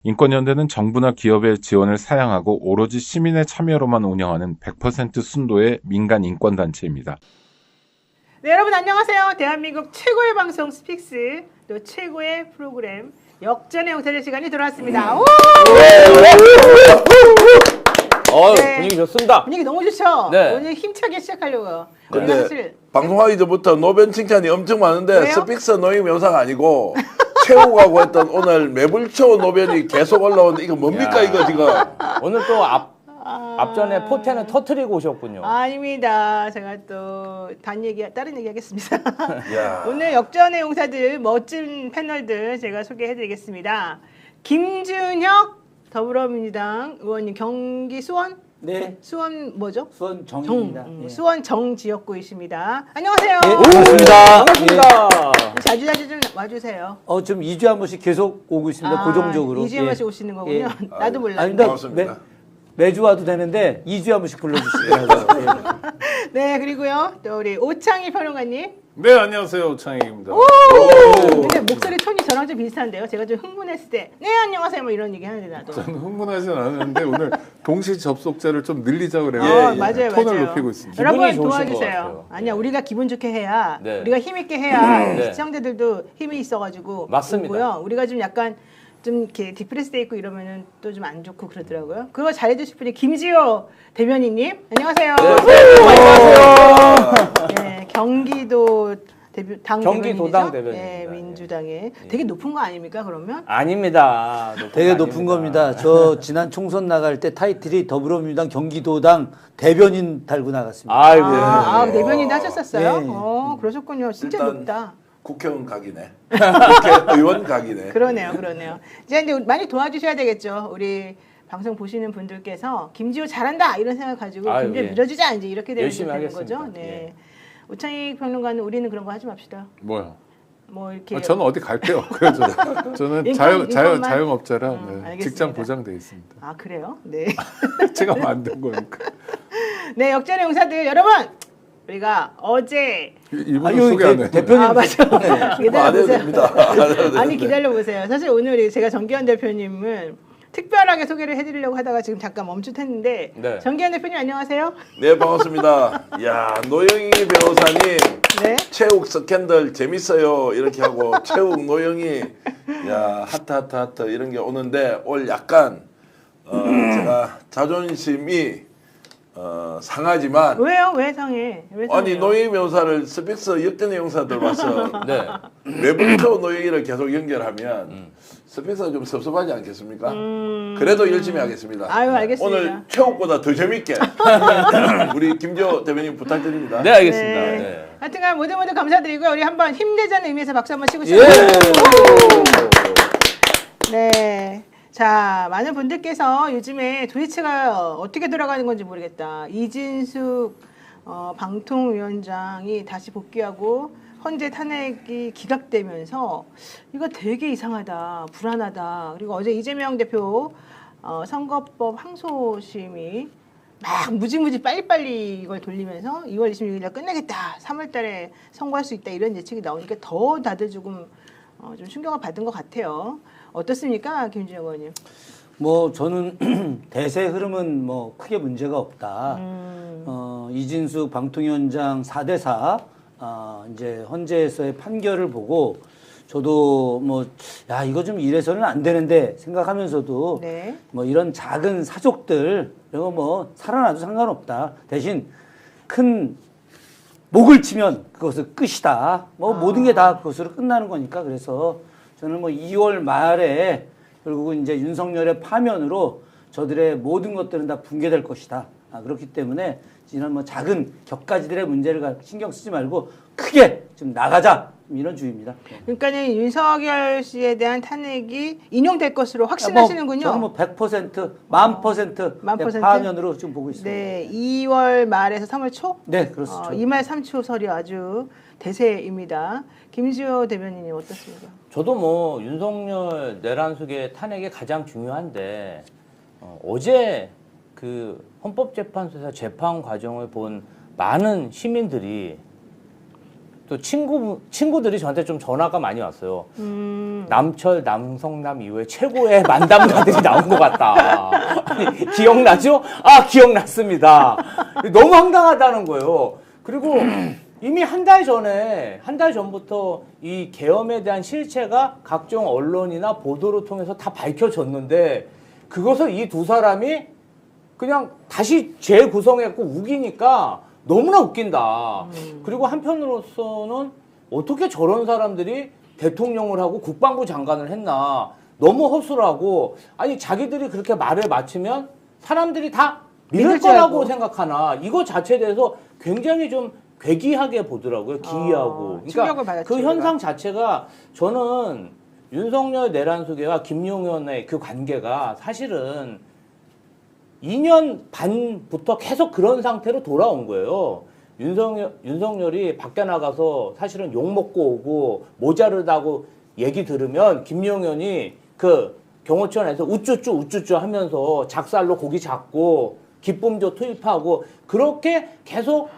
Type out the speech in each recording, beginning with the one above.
인권연대는 정부나 기업의 지원을 사양하고 오로지 시민의 참여로만 운영하는 100% 순도의 민간 인권단체입니다. 네, 여러분 안녕하세요. 대한민국 최고의 방송 스픽스, 또 최고의 프로그램 역전의 용사들 시간이 돌아왔습니다. 오! 네. 분위기 좋습니다. 분위기 너무 좋죠? 네. 오늘 힘차게 시작하려고요. 근데 우리가 사실 방송하기 전부터 노변 칭찬이 엄청 많은데 왜요? 스픽스 노임 영상 아니고 최후가고 했던 오늘 매불초 노변이 계속 올라오는데 이거 뭡니까 야. 이거 지금? 오늘 또 앞전에 포텐을 터트리고 오셨군요. 아닙니다. 제가 또 다른 다른 얘기 하겠습니다. 야. 오늘 역전의 용사들 멋진 패널들 제가 소개해드리겠습니다. 김준혁 더불어민주당 의원님, 경기 수원? 네, 수원 뭐죠? 수원 정입니다. 예. 수원 정지역구이십니다. 안녕하세요. 예, 반갑습니다. 반갑습니다. 자주 좀 와주세요. 좀 2주에 한 번씩 계속 오고 있습니다. 고정적으로. 2주에 한 번씩 오시는 거군요. 예. 나도 몰랐네. 아니, 근데 반갑습니다. 매주 와도 되는데 2주에 한 번씩 불러주시고요. 네, 그리고요. 또 우리 오창희 평론가님. 네, 안녕하세요. 오창익입니다. 근데 목소리 톤이 저랑 좀 비슷한데요. 제가 좀 흥분했을 때, 네, 안녕하세요. 뭐 이런 얘기 하는데 나도. 저는 흥분하진 않았는데 오늘 동시 접속자를 좀 늘리자고 그래요. 맞아요, 톤을 맞아요. 높이고 있습니다. 여러분 기분이 좋으신 것 도와주세요. 같아요. 아니야, 우리가 기분 좋게 해야, 네. 우리가 힘 있게 해야 네. 시청자들도 힘이 있어가지고 맞습니다. 오고요. 우리가 좀 약간 좀 이렇게 디프레스돼 있고 이러면은 또 좀 안 좋고 그러더라고요. 그거 잘해주실 분이 김지호 대변인님, 안녕하세요. 네, 경기도 경기도당 대변인이죠? 대변인입니다. 네, 민주당의 되게 높은 거 아닙니까? 그러면? 아닙니다. 되게 높은 겁니다. 저 지난 총선 나갈 때 타이틀이 더불어민주당 경기도당 대변인 달고 나갔습니다. 아이고. 대변인도 하셨었어요? 네. 그러셨군요. 진짜 일단 높다. 국회의원 각이네. 국회의원 각이네. 그러네요. 이제 많이 도와주셔야 되겠죠. 우리 방송 보시는 분들께서 김지호 잘한다 이런 생각 가지고 아유, 김지호 예. 밀어주자 이제 이렇게 되는 열심히 하겠습니다. 거죠. 네. 예. 오창익 평론가는 우리는 그런 거 하지 맙시다. 뭐요? 뭐 이렇게 저는 어디 갈게요. 그래서 저는 인권만? 자영업자라 네, 알겠습니다. 직장 보장돼 있습니다. 아 그래요? 네. 제가 만든 거니까. 네, 역전의 용사들 여러분 우리가 어제 일부러 소개 안 해. 대표님. 아 맞아. 안 해도 기다려보세요. 됩니다. 안 해도 됩니다. 아니 기다려보세요. 사실 오늘 제가 정기현 대표님을 특별하게 소개를 해드리려고 하다가 지금 잠깐 멈칫했는데 네. 정기현 대표님 안녕하세요. 네 반갑습니다. 야 노영희 변호사님 네. 체육 스캔들 재밌어요 이렇게 하고 체육 노영희 야 하트 이런 게 오는데 올 약간 제가 자존심이 상하지만 왜요? 왜 상해? 왜 상해요? 아니 노영희 변호사를 스픽스 역전의 용사들 와서 네. 매불초 노영희를 계속 연결하면 스픽스가 좀 섭섭하지 않겠습니까? 그래도 열심히 하겠습니다. 아유, 알겠습니다. 오늘 체육보다 더 재밌게 우리 김지호 대변인 부탁드립니다. 네, 알겠습니다. 네. 네. 하여튼간 모두 감사드리고요. 우리 한번 힘내자는 의미에서 박수 한번 치고 예. 네. 자, 많은 분들께서 요즘에 도대체가 어떻게 돌아가는 건지 모르겠다. 이진숙 방통위원장이 다시 복귀하고 헌재 탄핵이 기각되면서 이거 되게 이상하다, 불안하다. 그리고 어제 이재명 대표 선거법 항소심이 막 무지무지 빨리빨리 이걸 돌리면서 2월 26일 날 끝내겠다. 3월 달에 선고할 수 있다. 이런 예측이 나오니까 더 다들 조금 좀 충격을 받은 것 같아요. 어떻습니까, 김준영 의원님? 뭐 저는 대세 흐름은 뭐 크게 문제가 없다. 이진숙 방통위원장 4대4 이제 헌재에서의 판결을 보고 저도 뭐 야 이거 좀 이래서는 안 되는데 생각하면서도 네. 뭐 이런 작은 사족들 이거 뭐 살아나도 상관없다. 대신 큰 목을 치면 그것은 끝이다. 뭐 모든 게 다 그것으로 끝나는 거니까 그래서 저는 뭐 2월 말에 결국은 이제 윤석열의 파면으로 저들의 모든 것들은 다 붕괴될 것이다. 그렇기 때문에 이런 뭐 작은 격가지들의 문제를 신경 쓰지 말고 크게 좀 나가자. 이런 주의입니다. 그러니까는 윤석열 씨에 대한 탄핵이 인용될 것으로 확신하시는군요. 저는 뭐 100%, 1000% 파면으로 지금 보고 있습니다. 네, 2월 말에서 3월 초? 네, 그렇습니다. 2말 3초설이 아주 대세입니다. 김지호 대변인님 어떻습니까? 저도 뭐 윤석열 내란숙의 탄핵이 가장 중요한데 어제 그 헌법재판소에서 재판 과정을 본 많은 시민들이 또 친구들이 저한테 좀 전화가 많이 왔어요. 남철, 남성남 이후에 최고의 만담가들이 나온 것 같다. 아니, 기억나죠? 아, 기억났습니다. 너무 황당하다는 거예요. 그리고 이미 한 달 전부터 이 계엄에 대한 실체가 각종 언론이나 보도를 통해서 다 밝혀졌는데 그것을 이 두 사람이 그냥 다시 재구성했고 우기니까 너무나 웃긴다. 그리고 한편으로서는 어떻게 저런 사람들이 대통령을 하고 국방부 장관을 했나. 너무 허술하고 아니 자기들이 그렇게 말을 맞추면 사람들이 다 믿을 거라고 생각하나. 이거 자체에 대해서 굉장히 좀 괴기하게 보더라고요. 기이하고. 그러니까 그 현상 자체가 저는 윤석열 내란수계와 김용현의 그 관계가 사실은 2년 반부터 계속 그런 상태로 돌아온 거예요. 윤석열이 밖에 나가서 사실은 욕먹고 오고 모자르다고 얘기 들으면 김용현이 그 경호처에서 우쭈쭈 하면서 작살로 고기 잡고 기쁨조 투입하고 그렇게 계속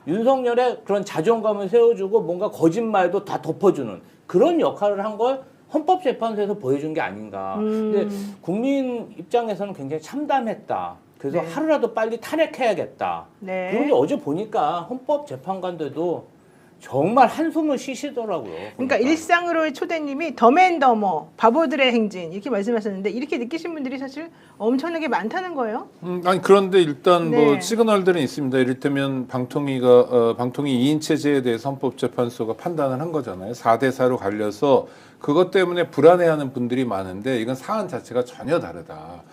윤석열의 그런 자존감을 세워주고 뭔가 거짓말도 다 덮어주는 그런 역할을 한 걸 헌법재판소에서 보여준 게 아닌가. 근데 국민 입장에서는 굉장히 참담했다. 그래서 하루라도 빨리 탄핵해야겠다. 그런데 어제 보니까 헌법재판관들도 정말 한숨을 쉬시더라고요. 그러니까 일상으로의 초대님이 더맨더머, 바보들의 행진 이렇게 말씀하셨는데 이렇게 느끼신 분들이 사실 엄청나게 많다는 거예요. 아니 그런데 일단 뭐 시그널들은 있습니다. 이를테면 방통위 2인 체제에 대해서 헌법재판소가 판단을 한 거잖아요. 4대 4로 갈려서 그것 때문에 불안해하는 분들이 많은데 이건 사안 자체가 전혀 다르다.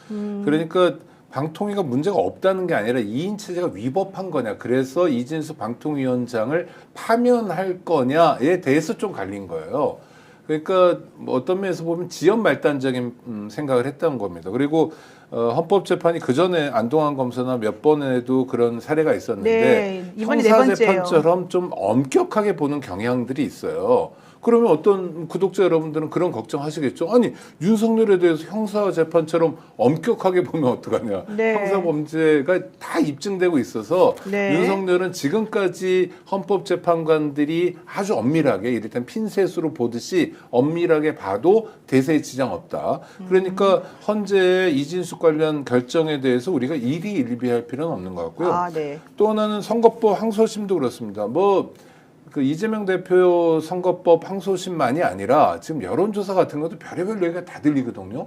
그러니까 방통위가 문제가 없다는 게 아니라 2인 체제가 위법한 거냐. 그래서 이진수 방통위원장을 파면할 거냐에 대해서 좀 갈린 거예요. 그러니까 뭐 어떤 면에서 보면 지연 말단적인 생각을 했다는 겁니다. 그리고 헌법재판이 그 전에 안동환 검사나 몇 번에도 그런 사례가 있었는데 이번이 네 번째예요. 형사재판처럼 좀 엄격하게 보는 경향들이 있어요. 그러면 어떤 구독자 여러분들은 그런 걱정하시겠죠. 아니 윤석열에 대해서 형사재판처럼 엄격하게 보면 어떡하냐. 형사범죄가 다 입증되고 있어서 윤석열은 지금까지 헌법재판관들이 아주 엄밀하게 이를테면 핀셋으로 보듯이 엄밀하게 봐도 대세에 지장 없다. 그러니까 현재 이진숙 관련 결정에 대해서 우리가 일희일비할 필요는 없는 것 같고요. 또 하나는 선거법 항소심도 그렇습니다. 그 이재명 대표 선거법 항소심만이 아니라 지금 여론조사 같은 것도 별의별 얘기가 다 들리거든요.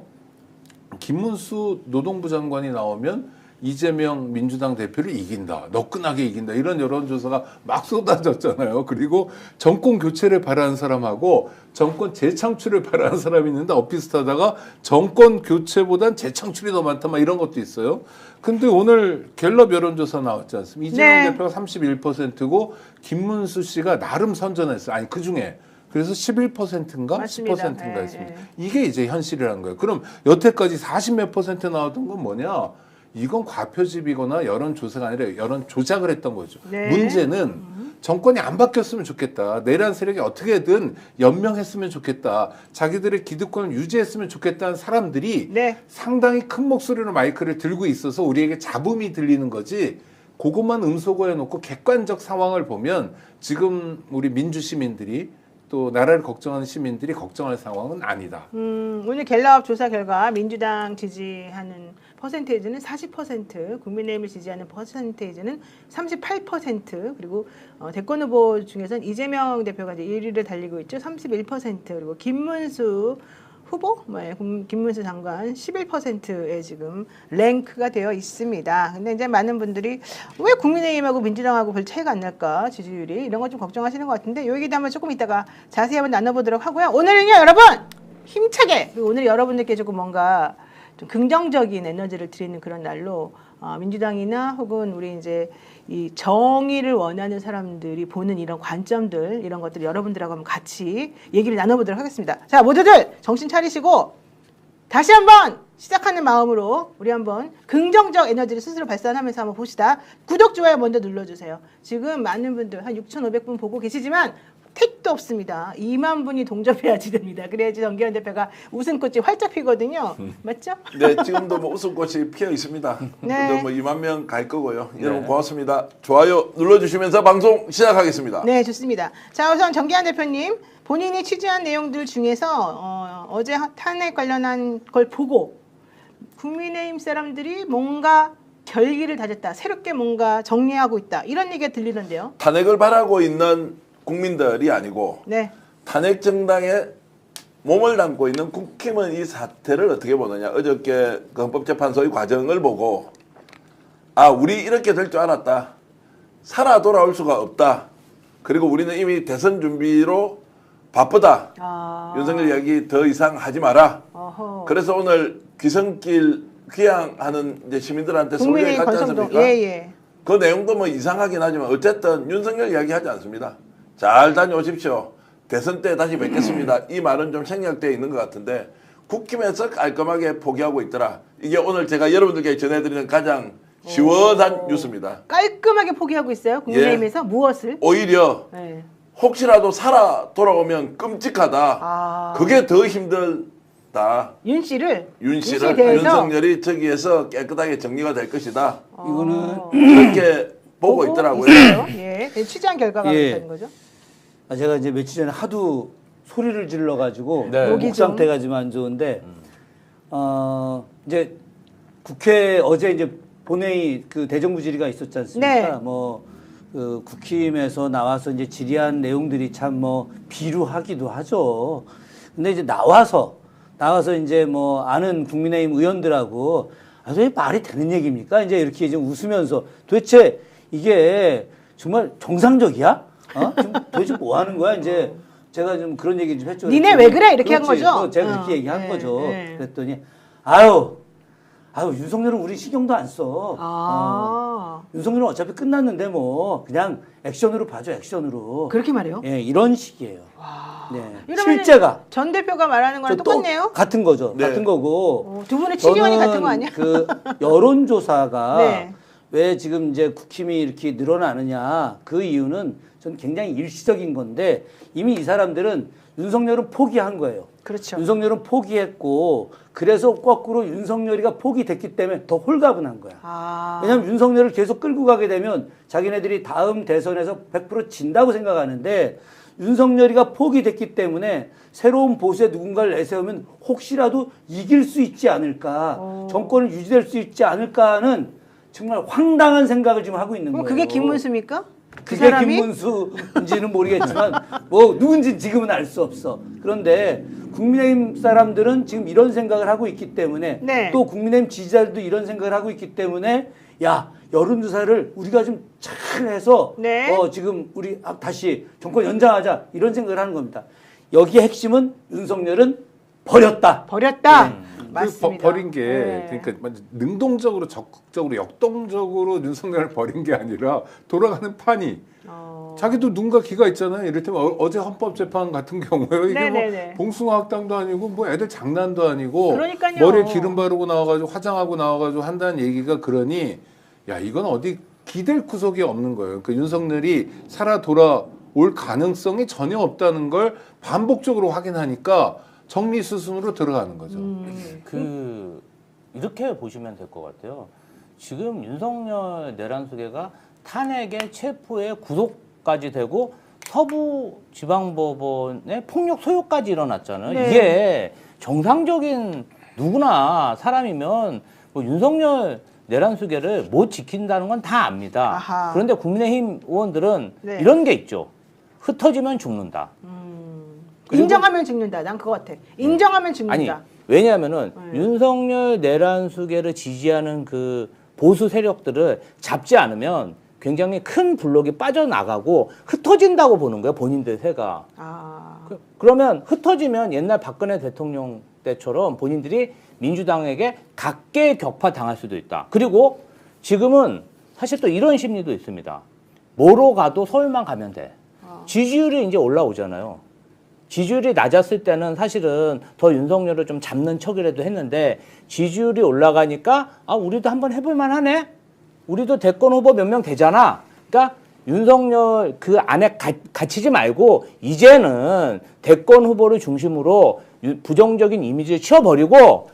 김문수 노동부 장관이 나오면 이재명 민주당 대표를 이긴다. 너끈하게 이긴다. 이런 여론조사가 막 쏟아졌잖아요. 그리고 정권 교체를 바라는 사람하고 정권 재창출을 바라는 사람이 있는데 엇비슷하다가 정권 교체보단 재창출이 더 많다. 막 이런 것도 있어요. 근데 오늘 갤럽 여론조사 나왔지 않습니까? 이재명 대표가 31%고 김문수 씨가 나름 선전했어요. 아니 그중에. 그래서 11%인가 맞습니다. 10%인가 했습니다. 이게 이제 현실이라는 거예요. 그럼 여태까지 40몇 % 나왔던 건 뭐냐? 이건 과표집이거나 여론조사가 아니라 여론 조작을 했던 거죠. 문제는 정권이 안 바뀌었으면 좋겠다. 내란 세력이 어떻게든 연명했으면 좋겠다. 자기들의 기득권을 유지했으면 좋겠다는 사람들이 상당히 큰 목소리로 마이크를 들고 있어서 우리에게 잡음이 들리는 거지. 그것만 음소거해 놓고 객관적 상황을 보면 지금 우리 민주시민들이 또 나라를 걱정하는 시민들이 걱정할 상황은 아니다. 오늘 갤럽 조사 결과 민주당 지지하는 퍼센테이지는 40%, 국민의힘을 지지하는 퍼센테이지는 38%, 그리고 대권 후보 중에서는 이재명 대표가 이제 1위를 달리고 있죠. 31%, 그리고 김문수 후보, 김문수 장관 11%에 지금 랭크가 되어 있습니다. 근데 이제 많은 분들이 왜 국민의힘하고 민주당하고 별 차이가 안 날까, 지지율이, 이런 거 좀 걱정하시는 것 같은데 이 얘기도 한번 조금 이따가 자세히 한번 나눠보도록 하고요. 오늘은요, 여러분 힘차게, 그리고 오늘 여러분들께 조금 뭔가 좀 긍정적인 에너지를 드리는 그런 날로 민주당이나 혹은 우리 이제 이 정의를 원하는 사람들이 보는 이런 관점들, 이런 것들 여러분들하고 한번 같이 얘기를 나눠보도록 하겠습니다. 자, 모두들 정신 차리시고 다시 한번 시작하는 마음으로 우리 한번 긍정적 에너지를 스스로 발산하면서 한번 봅시다. 구독, 좋아요 먼저 눌러주세요. 지금 많은 분들 한 6,500분 보고 계시지만 택도 없습니다. 2만 분이 동접해야지 됩니다. 그래야지 정기현 대표가 웃음꽃이 활짝 피거든요. 맞죠? 네, 지금도 뭐 웃음꽃이 피어 있습니다. 네. 근데 뭐 2만 명 갈 거고요. 여러분 고맙습니다. 좋아요 눌러주시면서 방송 시작하겠습니다. 네, 좋습니다. 자, 우선 정기현 대표님 본인이 취재한 내용들 중에서 어제 탄핵 관련한 걸 보고 국민의힘 사람들이 뭔가 결기를 다졌다. 새롭게 뭔가 정리하고 있다. 이런 얘기가 들리던데요. 탄핵을 바라고 있는 국민들이 아니고 네. 탄핵 정당에 몸을 담고 있는 국힘은 이 사태를 어떻게 보느냐. 어저께 그 헌법재판소의 과정을 보고 아, 우리 이렇게 될 줄 알았다. 살아 돌아올 수가 없다. 그리고 우리는 이미 대선 준비로 바쁘다. 윤석열 이야기 더 이상 하지 마라. 어허. 그래서 오늘 귀성길 귀향하는 이제 시민들한테 소개를 국민의 갔지 건성도. 않습니까? 예. 그 내용도 뭐 이상하긴 하지만 어쨌든 윤석열 이야기 하지 않습니다. 잘 다녀오십시오. 대선 때 다시 뵙겠습니다. 이 말은 좀 생략되어 있는 것 같은데 국힘에서 깔끔하게 포기하고 있더라. 이게 오늘 제가 여러분들께 전해드리는 가장 시원한 뉴스입니다. 깔끔하게 포기하고 있어요. 국민의힘에서 무엇을? 오히려 네. 혹시라도 살아 돌아오면 끔찍하다. 그게 더 힘들다. 윤 씨를 윤 씨를 대해서 윤석열이 저기에서 깨끗하게 정리가 될 것이다. 이거는 그렇게 보고 있더라고요. 있어요. 예. 취재한 결과가 예. 그렇다는 거죠. 제가 이제 며칠 전에 하도 소리를 질러가지고 네. 목 상태가 좀 안 좋은데 이제 국회 어제 이제 본회의 그 대정부 질의가 있었지 않습니까? 네. 그 국힘에서 나와서 이제 질의한 내용들이 참 뭐 비루하기도 하죠. 근데 이제 나와서 이제 뭐 아는 국민의힘 의원들하고 왜 말이 되는 얘기입니까? 이제 이렇게 좀 웃으면서 도대체 이게 정말 정상적이야? 지금 도대체 뭐 하는 거야? 이제 제가 좀 그런 얘기 좀 했죠. 니네 왜 그래? 이렇게 한 그렇지. 거죠? 제가 그렇게 얘기한 네, 거죠. 네. 그랬더니 아유 윤석열은 우리 신경도 안 써. 윤석열은 어차피 끝났는데 뭐 그냥 액션으로 봐줘 액션으로. 그렇게 말해요? 예, 이런 식이에요. 네. 이러면은 실제가 전 대표가 말하는 거랑 또 똑같네요. 같은 거죠. 네. 같은 거고. 두 분의 취지원이 저는 같은 거 아니야? 그 여론조사가 네. 왜 지금 이제 국힘이 이렇게 늘어나느냐 그 이유는 전 굉장히 일시적인 건데 이미 이 사람들은 윤석열은 포기한 거예요. 그렇죠. 윤석열은 포기했고 그래서 거꾸로 윤석열이가 포기됐기 때문에 더 홀가분한 거야. 왜냐하면 윤석열을 계속 끌고 가게 되면 자기네들이 다음 대선에서 100% 진다고 생각하는데 윤석열이가 포기됐기 때문에 새로운 보수에 누군가를 내세우면 혹시라도 이길 수 있지 않을까, 정권을 유지될 수 있지 않을까 하는 정말 황당한 생각을 지금 하고 있는 거예요. 그게 김문수입니까? 그 그게 사람이? 김문수인지는 모르겠지만 뭐 누군지 지금은 알 수 없어. 그런데 국민의힘 사람들은 지금 이런 생각을 하고 있기 때문에 네. 또 국민의힘 지지자들도 이런 생각을 하고 있기 때문에 야 여론조사를 우리가 좀 잘 해서 네. 지금 우리 다시 정권 연장하자 이런 생각을 하는 겁니다. 여기에 핵심은 윤석열은 버렸다. 맞습니다. 버린 게 네. 그러니까 능동적으로 적극적으로 역동적으로 윤석열을 버린 게 아니라 돌아가는 판이 자기도 눈과 귀가 있잖아요. 이를테면 어제 헌법재판 같은 경우에요. 이게 네네네. 뭐 봉숭아학당도 아니고 뭐 애들 장난도 아니고 그러니까요. 머리에 기름 바르고 나와가지고 화장하고 나와가지고 한다는 얘기가 그러니 야 이건 어디 기댈 구석이 없는 거예요. 그 윤석열이 살아 돌아올 가능성이 전혀 없다는 걸 반복적으로 확인하니까 정리수순으로 들어가는 거죠. 이렇게 보시면 될 것 같아요. 지금 윤석열 내란수계가 탄핵의 체포에 구속까지 되고 서부지방법원의 폭력 소요까지 일어났잖아요. 네. 이게 정상적인 누구나 사람이면 뭐 윤석열 내란수계를 못 지킨다는 건 다 압니다. 아하. 그런데 국민의힘 의원들은 네. 이런 게 있죠. 흩어지면 죽는다. 그리고- 인정하면 죽는다. 난 그거 같아. 인정하면 죽는다. 아니 왜냐하면은 윤석열 내란수계를 지지하는 그 보수 세력들을 잡지 않으면 굉장히 큰 블록이 빠져나가고 흩어진다고 보는 거예요. 본인들 세가. 그러면 흩어지면 옛날 박근혜 대통령 때처럼 본인들이 민주당에게 각계 격파 당할 수도 있다. 그리고 지금은 사실 또 이런 심리도 있습니다. 뭐로 가도 서울만 가면 돼. 지지율이 이제 올라오잖아요. 지지율이 낮았을 때는 사실은 더 윤석열을 좀 잡는 척이라도 했는데 지지율이 올라가니까 우리도 한번 해볼 만하네. 우리도 대권 후보 몇 명 되잖아. 그러니까 윤석열 그 안에 갇히지 말고 이제는 대권 후보를 중심으로 부정적인 이미지를 치워버리고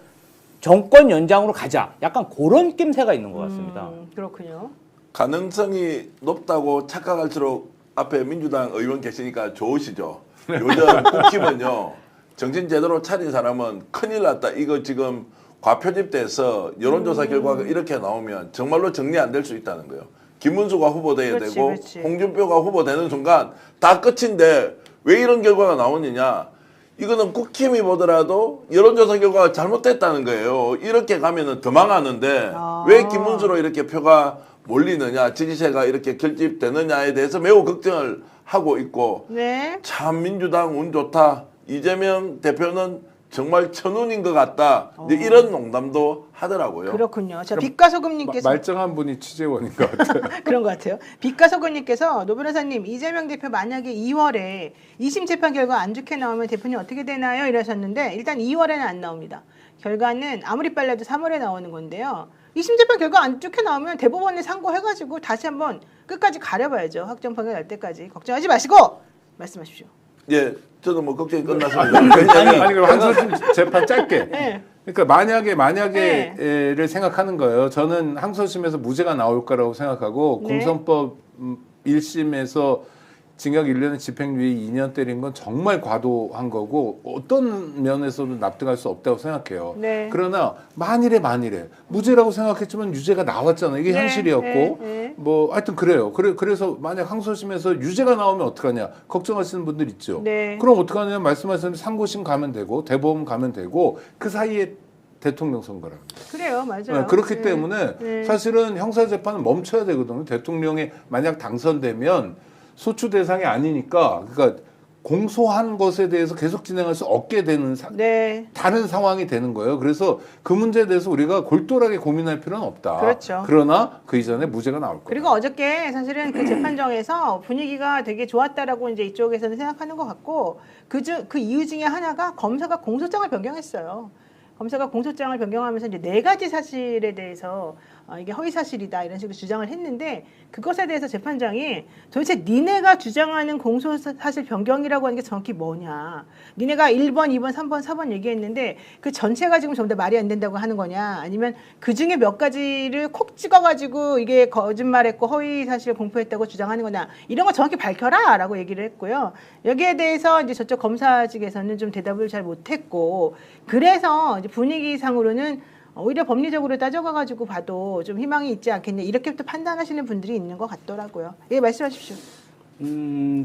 정권 연장으로 가자. 약간 그런 낌새가 있는 것 같습니다. 그렇군요. 가능성이 높다고 착각할수록 앞에 민주당 의원 계시니까 좋으시죠. 요즘 국힘은요. 정신 제대로 차린 사람은 큰일 났다. 이거 지금 과표집돼서 여론조사 결과가 이렇게 나오면 정말로 정리 안 될 수 있다는 거예요. 김문수가 후보돼야 그렇지, 되고 그렇지. 홍준표가 후보되는 순간 다 끝인데 왜 이런 결과가 나오느냐. 이거는 국힘이 보더라도 여론조사 결과가 잘못됐다는 거예요. 이렇게 가면은 더 망하는데 왜 김문수로 이렇게 표가 몰리느냐, 지지세가 이렇게 결집되느냐에 대해서 매우 걱정을 하고 있고 네. 참 민주당 운 좋다. 이재명 대표는 정말 천운인 것 같다. 이제 이런 농담도 하더라고요. 그렇군요. 자, 빛과 소금님께서 말짱한 분이 취재원인 것 같아요. 그런 것 같아요. 빛과 소금님께서 노 변호사님 이재명 대표 만약에 2월에 2심 재판 결과 안 좋게 나오면 대표님 어떻게 되나요? 이러셨는데 일단 2월에는 안 나옵니다. 결과는 아무리 빨라도 3월에 나오는 건데요. 2심 재판 결과 안 좋게 나오면 대법원에 상고해가지고 다시 한번 끝까지 가려봐야죠. 확정 판결 날 때까지 걱정하지 마시고 말씀하십시오. 예, 저도 뭐 걱정이 끝났습니다. 아니 그럼 한소심 재판 짧게. 네. 그러니까 만약에를 생각하는 거예요. 저는 항소심에서 무죄가 나올 거라고 생각하고 네. 공선법 1심에서 징역 1년에 집행유예 2년 때린 건 정말 과도한 거고 어떤 면에서도 납득할 수 없다고 생각해요. 네. 그러나 만일에 무죄라고 생각했지만 유죄가 나왔잖아요. 이게 네, 현실이었고 네. 뭐 하여튼 그래요. 그래서 만약 항소심에서 유죄가 나오면 어떡하냐 걱정하시는 분들 있죠. 네. 그럼 어떡하냐 말씀하셨는데 상고심 가면 되고 대법원 가면 되고 그 사이에 대통령 선거라. 그래요, 맞아요. 그렇기 네. 때문에 네. 사실은 형사재판은 멈춰야 되거든요. 대통령이 만약 당선되면 소추 대상이 아니니까 그러니까 공소한 것에 대해서 계속 진행할 수 없게 되는 네. 다른 상황이 되는 거예요. 그래서 그 문제에 대해서 우리가 골똘하게 고민할 필요는 없다. 그렇죠. 그러나 그 이전에 무죄가 나올 거예요. 그리고 어저께 사실은 그 재판정에서 분위기가 되게 좋았다라고 이제 이쪽에서는 생각하는 것 같고 그 이유 중에 하나가 검사가 공소장을 변경했어요. 검사가 공소장을 변경하면서 이제 4가지 사실에 대해서 이게 허위 사실이다 이런 식으로 주장을 했는데 그것에 대해서 재판장이 도대체 니네가 주장하는 공소 사실 변경이라고 하는 게 정확히 뭐냐? 니네가 1번, 2번, 3번, 4번 얘기했는데 그 전체가 지금 전부 다 말이 안 된다고 하는 거냐? 아니면 그 중에 몇 가지를 콕 찍어가지고 이게 거짓말했고 허위 사실을 공표했다고 주장하는 거냐? 이런 거 정확히 밝혀라라고 얘기를 했고요. 여기에 대해서 이제 저쪽 검사 측에서는 좀 대답을 잘 못했고 그래서 이제 분위기상으로는 오히려 법리적으로 따져가가지고 봐도 좀 희망이 있지 않겠냐 이렇게 또 판단하시는 분들이 있는 것 같더라고요. 예, 말씀하십시오.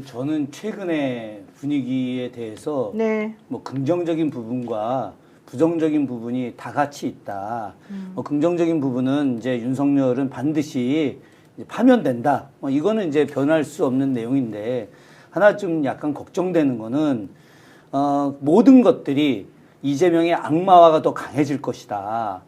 저는 최근의 분위기에 대해서 네. 뭐 긍정적인 부분과 부정적인 부분이 다 같이 있다. 뭐 긍정적인 부분은 이제 윤석열은 반드시 이제 파면된다. 뭐 이거는 이제 변할 수 없는 내용인데 하나 좀 약간 걱정되는 거는 모든 것들이 이재명의 악마화가 더 강해질 것이다.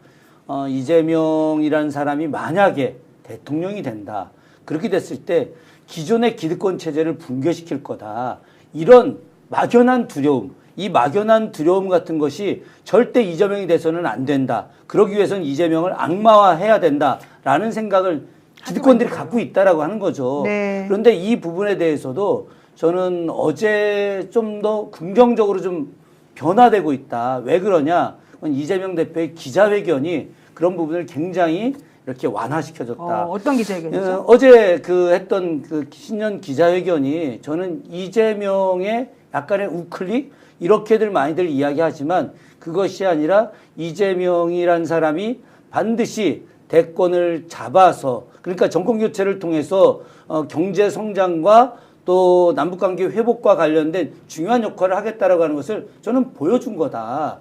이재명이라는 사람이 만약에 대통령이 된다. 그렇게 됐을 때 기존의 기득권 체제를 붕괴시킬 거다. 이런 막연한 두려움, 이 막연한 두려움 같은 것이 절대 이재명이 돼서는 안 된다. 그러기 위해서는 이재명을 악마화해야 된다라는 생각을 기득권들이 갖고 있다라고 하는 거죠. 네. 그런데 이 부분에 대해서도 저는 어제 좀 더 긍정적으로 좀 변화되고 있다. 왜 그러냐? 이재명 대표의 기자회견이 그런 부분을 굉장히 이렇게 완화시켜줬다. 어떤 기자회견이죠? 어제 했던 그 신년 기자회견이 저는 이재명의 약간의 우클릭 이렇게들 많이들 이야기하지만 그것이 아니라 이재명이란 사람이 반드시 대권을 잡아서 그러니까 정권 교체를 통해서 경제 성장과 또 남북관계 회복과 관련된 중요한 역할을 하겠다라고 하는 것을 저는 보여준 거다.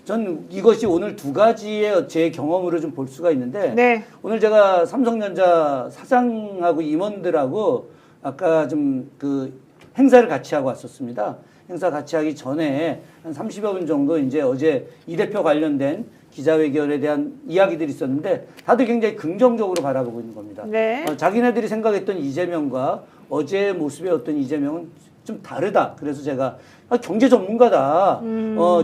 전 이것이 오늘 2가지의 제 경험으로 좀 볼 수가 있는데 네. 오늘 제가 삼성전자 사장하고 임원들하고 아까 좀 그 행사를 같이 하고 왔었습니다. 행사 같이 하기 전에 한 30여 분 정도 이제 어제 이 대표 관련된 기자회견에 대한 이야기들이 있었는데 다들 굉장히 긍정적으로 바라보고 있는 겁니다. 네. 자기네들이 생각했던 이재명과 어제의 모습의 어떤 이재명은 좀 다르다. 그래서 제가 경제 전문가다.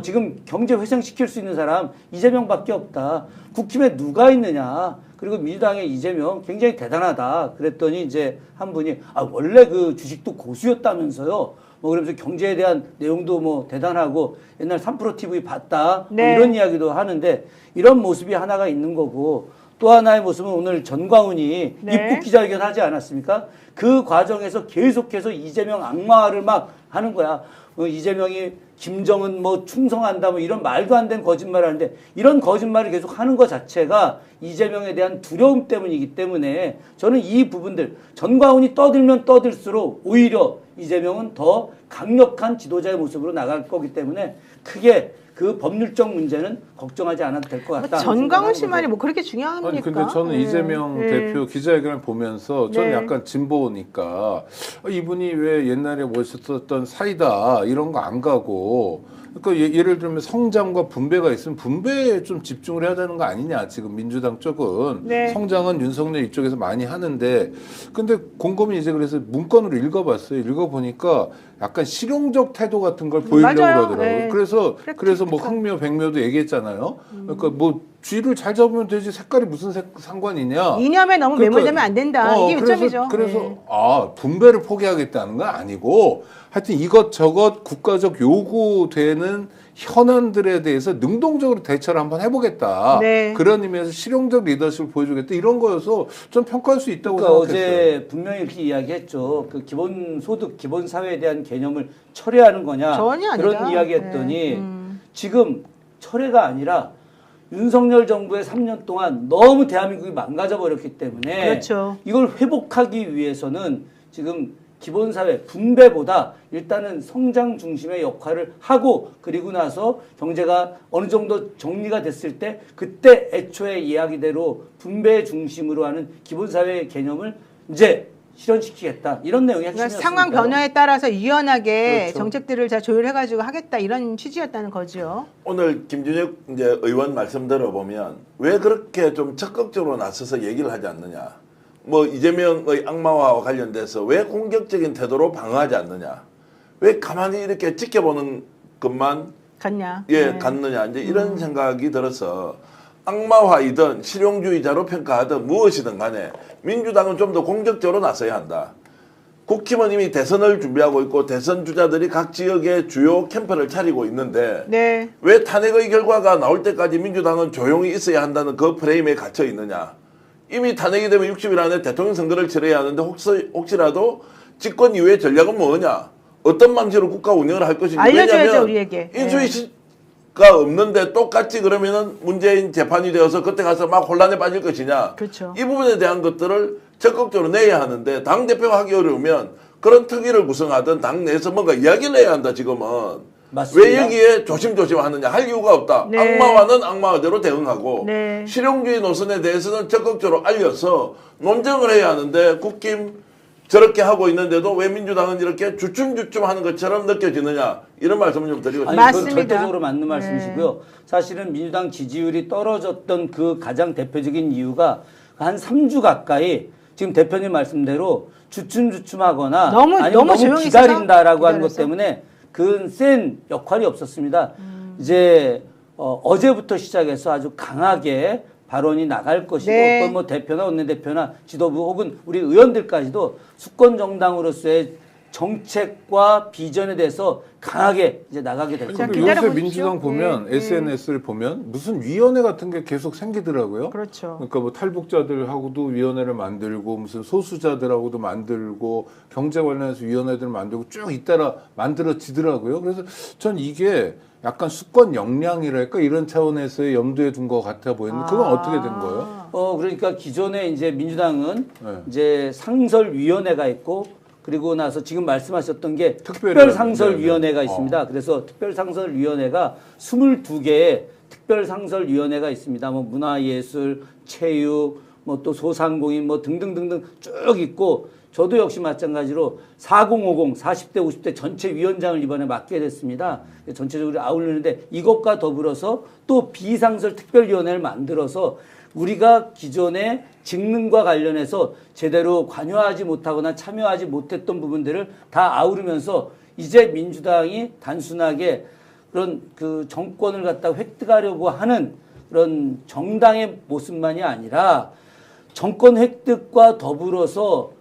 지금 경제 회생시킬 수 있는 사람 이재명밖에 없다. 국힘에 누가 있느냐. 그리고 민주당의 이재명 굉장히 대단하다. 그랬더니 이제 한 분이 원래 그 주식도 고수였다면서요. 뭐 그러면서 경제에 대한 내용도 뭐 대단하고 옛날 3프로 TV 봤다. 네. 뭐 이런 이야기도 하는데 이런 모습이 하나가 있는 거고 또 하나의 모습은 오늘 전광훈이 네. 입국 기자회견 하지 않았습니까? 그 과정에서 계속해서 이재명 악마를 막 하는 거야. 이재명이 김정은 뭐 충성한다 뭐 이런 말도 안 되는 거짓말을 하는데 이런 거짓말을 계속 하는 것 자체가 이재명에 대한 두려움 때문이기 때문에 저는 이 부분들 전광훈이 떠들면 떠들수록 오히려 이재명은 더 강력한 지도자의 모습으로 나갈 거기 때문에 크게 그 법률적 문제는 걱정하지 않아도 될 것 같다. 전광훈 씨 말이 뭐 그렇게 중요합니까? 아니 근데 저는 네. 이재명 네. 대표 기자회견을 보면서 저는 네. 약간 진보니까 이분이 왜 옛날에 멋있었던 사이다 이런 거 안 가고 그러니까 예를 들면 성장과 분배가 있으면 분배에 좀 집중을 해야 되는 거 아니냐 지금 민주당 쪽은 네. 성장은 윤석열 이쪽에서 많이 하는데 근데 곰곰이 이제 그래서 문건으로 읽어봤어요. 읽어보니까 약간 실용적 태도 같은 걸 보이려고 맞아요. 그러더라고요. 네. 그래서 뭐 흥묘 백묘도 얘기했잖아요. 그러니까 뭐 쥐를 잘 잡으면 되지 색깔이 무슨 상관이냐. 이념에 너무 그러니까, 매몰되면 안 된다. 이게 요점이죠. 그래서 네. 분배를 포기하겠다는 건 아니고 하여튼 이것저것 국가적 요구되는 현안들에 대해서 능동적으로 대처를 한번 해보겠다. 네. 그런 의미에서 실용적 리더십을 보여주겠다. 이런 거여서 좀 평가할 수 있다고 그러니까 생각했어요. 어제 분명히 이렇게 이야기했죠. 그 기본소득, 기본사회에 대한 개념을 철회하는 거냐. 전혀 아니다. 그런 이야기했더니 네. 지금 철회가 아니라 윤석열 정부의 3년 동안 너무 대한민국이 망가져 버렸기 때문에 그렇죠. 이걸 회복하기 위해서는 지금 기본사회 분배보다 일단은 성장 중심의 역할을 하고 그리고 나서 경제가 어느 정도 정리가 됐을 때 그때 애초에 이야기대로 분배 중심으로 하는 기본사회의 개념을 이제 실현시키겠다 이런 내용이 그러니까 핵심이었으니까요. 상황 변화에 따라서 유연하게 그렇죠. 정책들을 잘 조율해가지고 하겠다 이런 취지였다는 거죠. 오늘 김준혁 이제 의원 말씀 들어보면 왜 그렇게 좀 적극적으로 나서서 얘기를 하지 않느냐. 뭐 이재명의 악마화와 관련돼서 왜 공격적인 태도로 방어하지 않느냐. 왜 가만히 이렇게 지켜보는 것만 갔냐? 갔느냐. 이제 이런 생각이 들어서 악마화이든 실용주의자로 평가하든 무엇이든 간에 민주당은 좀 더 공격적으로 나서야 한다. 국힘은 이미 대선을 준비하고 있고 대선 주자들이 각 지역에 주요 캠프를 차리고 있는데 네. 왜 탄핵의 결과가 나올 때까지 민주당은 조용히 있어야 한다는 그 프레임에 갇혀 있느냐. 이미 탄핵이 되면 60일 안에 대통령 선거를 치러야 하는데 혹시라도 집권 이후의 전략은 뭐냐. 어떤 방식으로 국가 운영을 할 것인지. 알려줘야죠, 왜냐하면 우리에게. 인수위 가 없는데 똑같이 그러면은 문재인 재판이 되어서 그때 가서 막 혼란에 빠질 것이냐. 그렇죠. 이 부분에 대한 것들을 적극적으로 내야 하는데 당대표가 하기 어려우면 그런 특위를 구성하든 당 내에서 뭔가 이야기를 해야 한다 지금은. 맞습니다. 왜 여기에 조심조심 하느냐 할 이유가 없다. 네. 악마와는 악마대로 대응하고 네. 실용주의 노선에 대해서는 적극적으로 알려서 논쟁을 해야 하는데 국힘 저렇게 하고 있는데도 왜 민주당은 이렇게 주춤주춤 하는 것처럼 느껴지느냐 이런 말씀을 좀 드리고 싶습니다. 아니, 그건 맞습니다. 절대적으로 맞는 말씀이시고요. 사실은 민주당 지지율이 떨어졌던 그 가장 대표적인 이유가 한 3주 가까이 지금 대표님 말씀대로 주춤주춤하거나 아니면 너무 조용히 기다린다라고 하는 것 기다려서? 때문에 그건 센 역할이 없었습니다. 이제 어제부터 시작해서 아주 강하게 발언이 나갈 것이고 네. 어떤 뭐 대표나 원내대표나 지도부 혹은 우리 의원들까지도 수권 정당으로서의 정책과 비전에 대해서 강하게 이제 나가게 될 자, 겁니다. 근데 요새 기다려보십시오. 민주당 보면 네, 네. SNS를 보면 무슨 위원회 같은 게 계속 생기더라고요. 그렇죠. 그러니까 뭐 탈북자들하고도 위원회를 만들고 무슨 소수자들하고도 만들고 경제 관련해서 위원회들을 만들고 쭉 잇따라 만들어지더라고요. 그래서 전 이게 약간 수권 역량이랄까 이런 차원에서의 염두에 둔 것 같아 보이는데 그건 어떻게 된 거예요? 그러니까 기존에 이제 민주당은 네. 이제 상설위원회가 있고 그리고 나서 지금 말씀하셨던 게 특별위원회. 특별상설위원회가 네, 네. 있습니다. 그래서 특별상설위원회가 22개의 특별상설위원회가 있습니다. 뭐 문화예술, 체육, 뭐 또 소상공인 뭐 등등등등 쭉 있고 저도 역시 마찬가지로 4050, 40대, 50대 전체 위원장을 이번에 맡게 됐습니다. 전체적으로 아울리는데 이것과 더불어서 또 비상설 특별위원회를 만들어서 우리가 기존의 직능과 관련해서 제대로 관여하지 못하거나 참여하지 못했던 부분들을 다 아우르면서 이제 민주당이 단순하게 그런 그 정권을 갖다가 획득하려고 하는 그런 정당의 모습만이 아니라 정권 획득과 더불어서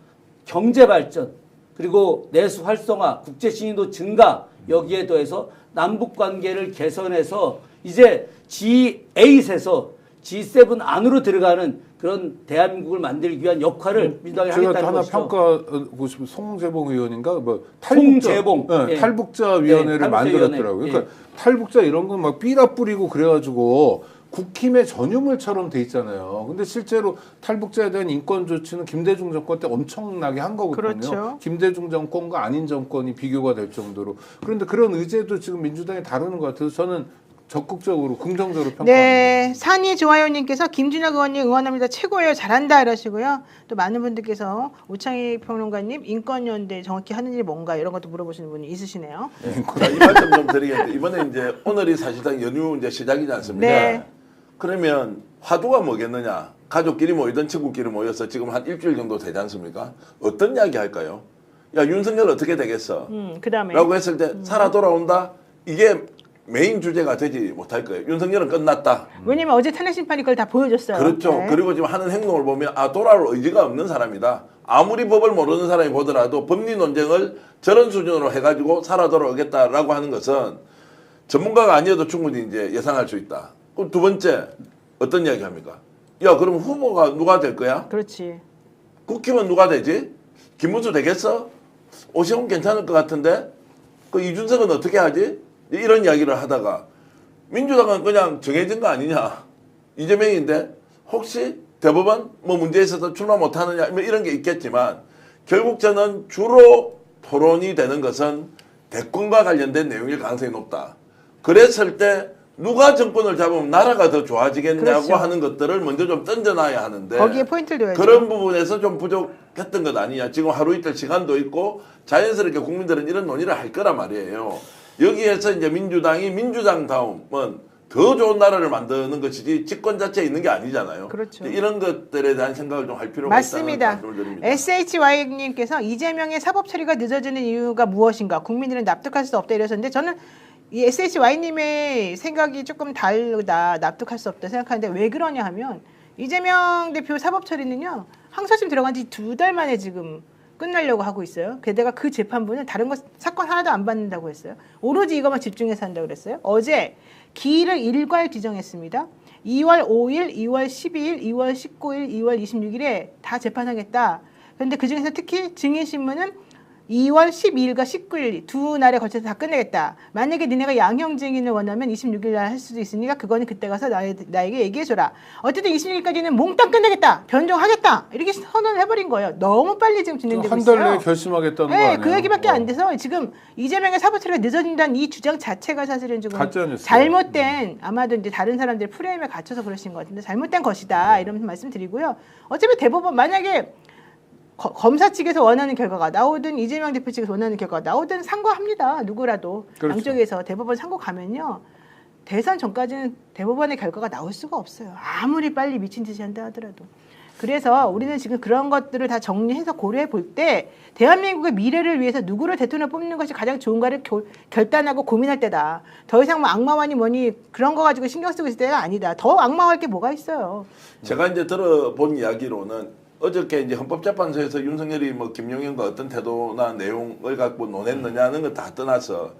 경제 발전 그리고 내수 활성화, 국제 신인도 증가 여기에 더해서 남북 관계를 개선해서 이제 G8에서 G7 안으로 들어가는 그런 대한민국을 만들기 위한 역할을 민주당이 제가 하겠다는 하나 것이죠. 평가하고 싶은 송재봉 의원인가 뭐 송재봉. 네, 예. 탈북자 위원회를 네, 탈북자 만들었더라고요. 위원회. 그러니까 탈북자 이런 건 막 삐라 뿌리고 그래가지고 국힘의 전유물처럼 돼 있잖아요. 근데 실제로 탈북자에 대한 인권 조치는 김대중 정권 때 엄청나게 한 거거든요. 그렇죠. 김대중 정권과 아닌 정권이 비교가 될 정도로. 그런데 그런 의제도 지금 민주당이 다루는 것 같아서 저는 적극적으로 긍정적으로 평가합니다. 네, 산이 좋아요님께서 김준혁 의원님 응원합니다. 최고예요. 잘한다 이러시고요. 또 많은 분들께서 오창희 평론가님 인권연대 정확히 하는 일이 뭔가 이런 것도 물어보시는 분이 있으시네요. 자, 이 말씀 좀 드리겠는데 이번에 이제 오늘이 사실상 연휴 이제 시작이지 않습니까? 네. 그러면 화두가 뭐겠느냐? 가족끼리 모이든 친구끼리 모여서 지금 한 일주일 정도 되지 않습니까? 어떤 이야기 할까요? 야, 윤석열 어떻게 되겠어? 그다음에 라고 했을 때 살아 돌아온다? 이게 메인 주제가 되지 못할 거예요. 윤석열은 끝났다. 왜냐면 어제 탄핵 심판이 그걸 다 보여줬어요. 그렇죠. 네. 그리고 지금 하는 행동을 보면 아 돌아올 의지가 없는 사람이다. 아무리 법을 모르는 사람이 보더라도 법리 논쟁을 저런 수준으로 해가지고 살아 돌아오겠다라고 하는 것은 전문가가 아니어도 충분히 이제 예상할 수 있다. 그럼 두 번째 어떤 이야기 합니까? 야 그럼 후보가 누가 될 거야? 그렇지. 국힘은 누가 되지? 김문수 되겠어? 오시훈 괜찮을 것 같은데? 그 이준석은 어떻게 하지? 이런 이야기를 하다가 민주당은 그냥 정해진 거 아니냐? 이재명인데 혹시 대법원 뭐 문제에 있어서 출마 못하느냐 뭐 이런 게 있겠지만 결국 저는 주로 토론이 되는 것은 대권과 관련된 내용일 가능성이 높다. 그랬을 때 누가 정권을 잡으면 나라가 더 좋아지겠냐고 그렇죠. 하는 것들을 먼저 좀 던져놔야 하는데 거기에 포인트를 둬야죠. 그런 부분에서 좀 부족했던 것 아니냐. 지금 하루 이틀 시간도 있고 자연스럽게 국민들은 이런 논의를 할 거란 말이에요. 여기에서 이제 민주당이 민주당다움은 더 좋은 나라를 만드는 것이지 집권 자체에 있는 게 아니잖아요. 그렇죠. 이런 것들에 대한 생각을 좀 할 필요가 맞습니다. 있다는 말씀을 드립니다. SHY님께서 이재명의 사법 처리가 늦어지는 이유가 무엇인가? 국민들은 납득할 수 없다 이러셨는데 저는 이 SHY님의 생각이 조금 다르다, 납득할 수 없다 생각하는데 왜 그러냐 하면 이재명 대표 사법 처리는요 항소심 들어간 지 2달 만에 지금 끝나려고 하고 있어요. 게다가 그 재판부는 다른 것 사건 하나도 안 받는다고 했어요. 오로지 이것만 집중해서 한다고 그랬어요. 어제 기일을 일괄 지정했습니다. 2월 5일, 2월 12일, 2월 19일, 2월 26일에 다 재판하겠다. 그런데 그중에서 특히 증인신문은 2월 12일과 19일 두 날에 걸쳐서 다 끝내겠다. 만약에 니네가 양형 증인을 원하면 26일 날 할 수도 있으니까 그거는 그때 가서 나에게 얘기해줘라. 어쨌든 26일까지는 몽땅 끝내겠다. 변종하겠다. 이렇게 선언을 해버린 거예요. 너무 빨리 지금 진행되고 한 있어요. 달 내에 결심하겠다는 거 네, 아니에요? 그 얘기밖에 안 돼서 지금 이재명의 사법 처리가 늦어진다는 이 주장 자체가 사실은 지금 가짜뉴스예요. 잘못된 아마도 이제 다른 사람들의 프레임에 갇혀서 그러신 것 같은데 잘못된 것이다 이런 말씀드리고요. 어차피 대법원 만약에 검사 측에서 원하는 결과가 나오든 이재명 대표 측에서 원하는 결과가 나오든 상고합니다. 누구라도 그렇죠. 양쪽에서 대법원 상고 가면요. 대선 전까지는 대법원의 결과가 나올 수가 없어요. 아무리 빨리 미친 듯이 한다 하더라도. 그래서 우리는 지금 그런 것들을 다 정리해서 고려해 볼 때 대한민국의 미래를 위해서 누구를 대통령 뽑는 것이 가장 좋은가를 결단하고 고민할 때다. 더 이상 뭐 악마와니 뭐니 그런 거 가지고 신경 쓰고 있을 때가 아니다. 더 악마할 게 뭐가 있어요. 제가 이제 들어본 이야기로는 어저께 이제 헌법재판소에서 윤석열이 뭐 김용현과 어떤 태도나 내용을 갖고 논했느냐는 거 다 떠나서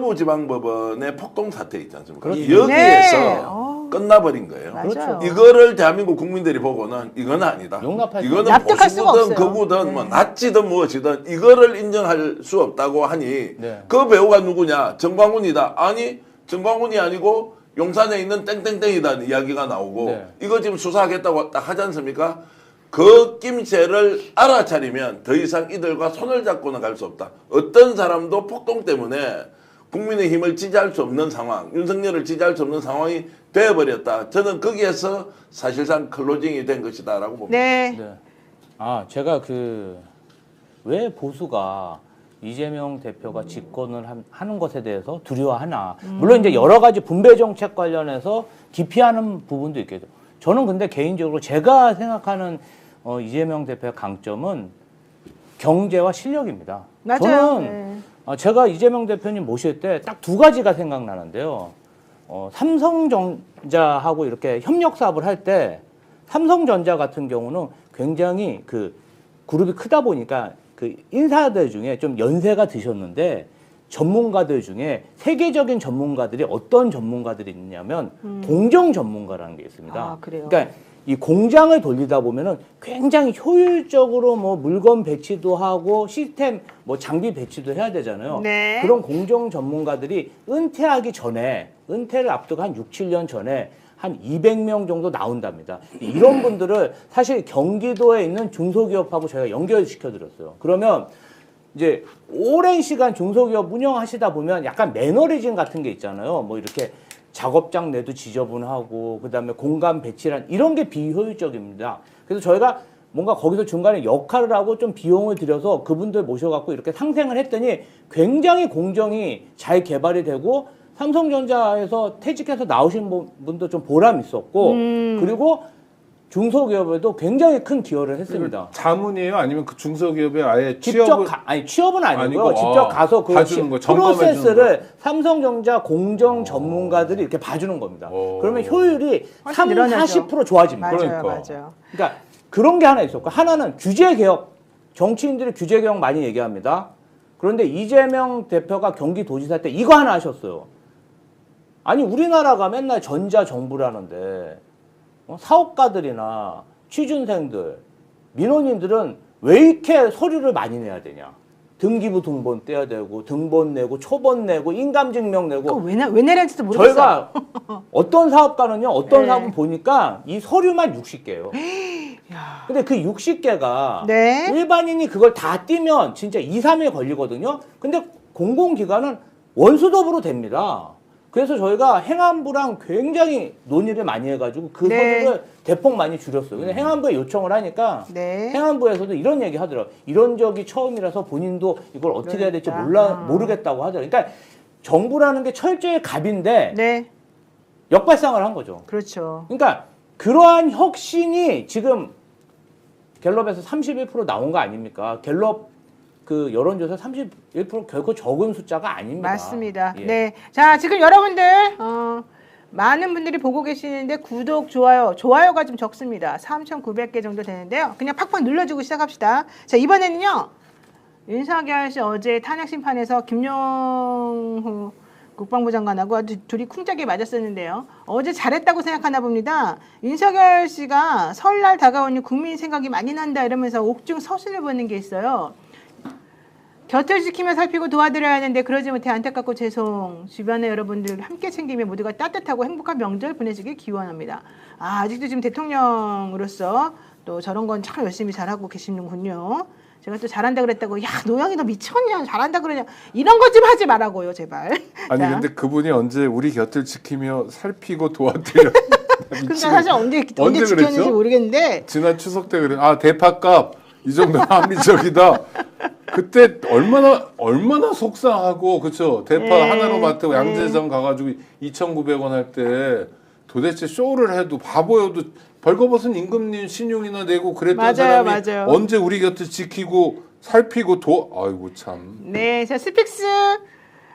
서부지방법원의 폭동 사태 있지 않습니까? 여기에서 네. 끝나버린 거예요. 맞아요. 이거를 대한민국 국민들이 보고는 이건 아니다. 용납할 수 이거는 납득할 수가 보수든 없어요. 거구든 네. 뭐 낫지든 무엇이든 이거를 인정할 수 없다고 하니 네. 그 배우가 누구냐? 정광훈이다. 아니 정광훈이 아니고 용산에 있는 땡땡땡이다는 이야기가 나오고 네. 이거 지금 수사하겠다고 딱 하지 않습니까? 그 낌새를 알아차리면 더 이상 이들과 손을 잡고는 갈 수 없다. 어떤 사람도 폭동 때문에 국민의힘을 지지할 수 없는 상황, 윤석열을 지지할 수 없는 상황이 되어버렸다. 저는 거기에서 사실상 클로징이 된 것이다라고 봅니다. 네. 네. 아, 제가 왜 보수가 이재명 대표가 집권을 하는 것에 대해서 두려워하나. 물론 이제 여러 가지 분배 정책 관련해서 기피하는 부분도 있겠죠. 저는 근데 개인적으로 제가 생각하는 이재명 대표의 강점은 경제와 실력입니다. 맞아요. 저는 제가 이재명 대표님 모실 때 딱 두 가지가 생각나는데요. 삼성전자하고 이렇게 협력 사업을 할 때 삼성전자 같은 경우는 굉장히 그 그룹이 크다 보니까 그 인사들 중에 좀 연세가 드셨는데 전문가들 중에 세계적인 전문가들이 어떤 전문가들이 있냐면 공정 전문가라는 게 있습니다. 아, 그래요? 그러니까 이 공장을 돌리다 보면은 굉장히 효율적으로 뭐 물건 배치도 하고 시스템 뭐 장비 배치도 해야 되잖아요. 네. 그런 공정 전문가들이 은퇴하기 전에 은퇴를 앞두고 한 6, 7년 전에 한 200명 정도 나온답니다. 이런 분들을 사실 경기도에 있는 중소기업하고 저희가 연결시켜 드렸어요. 그러면 이제 오랜 시간 중소기업 운영하시다 보면 약간 매너리즘 같은 게 있잖아요. 뭐 이렇게 작업장 내도 지저분하고 그다음에 공간 배치란 이런 게 비효율적입니다. 그래서 저희가 뭔가 거기서 중간에 역할을 하고 좀 비용을 들여서 그분들 모셔갖고 이렇게 상생을 했더니 굉장히 공정이 잘 개발이 되고 삼성전자에서 퇴직해서 나오신 분도 좀 보람 있었고 그리고 중소기업에도 굉장히 큰 기여를 했습니다. 자문이에요? 아니면 그 중소기업에 아예 직접 취업을 취업은 아니고요. 아니고, 직접 가서 그 봐주는 거, 점검해 주는 프로세스를 삼성전자 공정 전문가들이 이렇게 봐주는 겁니다. 그러면 효율이 훨씬 3, 늘어나죠. 40% 좋아집니다. 맞아요, 그러니까. 맞아요. 그러니까 그런 게 하나 있었고 하나는 규제 개혁. 정치인들이 규제 개혁 많이 얘기합니다. 그런데 이재명 대표가 경기도지사 때 이거 하나 하셨어요. 아니 우리나라가 맨날 전자정부라는데 사업가들이나 취준생들, 민원인들은 왜 이렇게 서류를 많이 내야 되냐? 등기부 등본 떼야 되고 등본 내고 초본 내고 인감증명 내고 그거 왜 내는지도 모르겠어. 저희가 어떤 사업가는요, 어떤 네. 사업은 보니까 이 서류만 60개예요. 근데 그 60개가 네. 일반인이 그걸 다 띄면 진짜 2, 3일 걸리거든요. 근데 공공기관은 원수dob으로 됩니다. 그래서 저희가 행안부랑 굉장히 논의를 많이 해가지고 그 네. 서류를 대폭 많이 줄였어요. 근데 행안부에 요청을 하니까 네. 행안부에서도 이런 얘기 하더라고요. 이런 적이 처음이라서 본인도 이걸 어떻게 해야 될지 그러니까. 모르겠다고 하더라고요. 그러니까 정부라는 게 철저히 갑인데 네. 역발상을 한 거죠. 그렇죠. 그러니까 그러한 혁신이 지금 갤럽에서 31% 나온 거 아닙니까? 갤럽 그 여론조사 31% 결코 적은 숫자가 아닙니다. 맞습니다. 예. 네. 자, 지금 여러분들, 많은 분들이 보고 계시는데 구독, 좋아요가 좀 적습니다. 3,900개 정도 되는데요. 그냥 팍팍 눌러주고 시작합시다. 자, 이번에는요, 윤석열 씨 어제 탄핵 심판에서 김용후 국방부 장관하고 둘이 쿵짝이 맞았었는데요. 어제 잘했다고 생각하나 봅니다. 윤석열 씨가 설날 다가오니 국민 생각이 많이 난다 이러면서 옥중 서신을 보낸 게 있어요. 곁을 지키며 살피고 도와드려야 하는데 그러지 못해 안타깝고 죄송. 주변의 여러분들 함께 챙기며 모두가 따뜻하고 행복한 명절 보내시길 기원합니다. 아직도 지금 대통령으로서 또 저런 건 참 열심히 잘하고 계시는군요. 제가 또 잘한다 그랬다고 야 노영이 너 미쳤냐 잘한다 그러냐 이런 것 좀 하지 말라고요 제발. 아니 자. 근데 그분이 언제 우리 곁을 지키며 살피고 도와드려 근데 사실 언제 언제 지켰는지 그랬죠? 모르겠는데 지난 추석 때 그래. 아 대파값 이 정도면 합리적이다. 그때 얼마나 속상하고 그쵸 대파 하나로 마트 양재장 가가지고 2,900원 할 때 도대체 쇼를 해도 바보여도 벌거벗은 임금님 신용이나 내고 그랬던 사람이 맞아요. 언제 우리 곁을 지키고 살피고 아이고 참. 네, 자 스픽스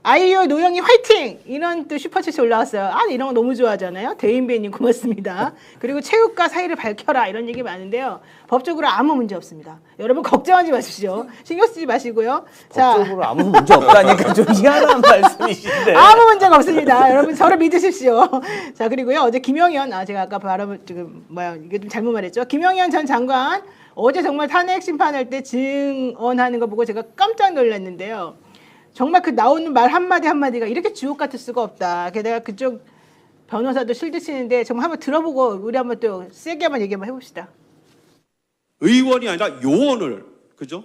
아이유 노영이 화이팅 이런 또 슈퍼챗이 올라왔어요. 아 이런 거 너무 좋아하잖아요. 대인배님 고맙습니다. 그리고 체육과 사이를 밝혀라 이런 얘기 많은데요. 법적으로 아무 문제 없습니다. 여러분 걱정하지 마십시오. 신경 쓰지 마시고요. 자 법적으로 아무 문제 없다니까 좀 희한한 말씀이신데. 아무 문제가 없습니다. 여러분 저를 믿으십시오. 자 그리고요 어제 김영현 제가 아까 발음을 지금 이게 좀 잘못 말했죠. 김영현 전 장관 어제 정말 탄핵 심판할 때 증언하는 거 보고 제가 깜짝 놀랐는데요. 정말 그 나오는 말 한마디 한마디가 이렇게 주옥 같을 수가 없다. 게다가 그쪽 변호사도 실드 치는데 정말 한번 들어보고 우리 한번 또 세게 한번 얘기 한번 해봅시다. 의원이 아니라 요원을 그죠?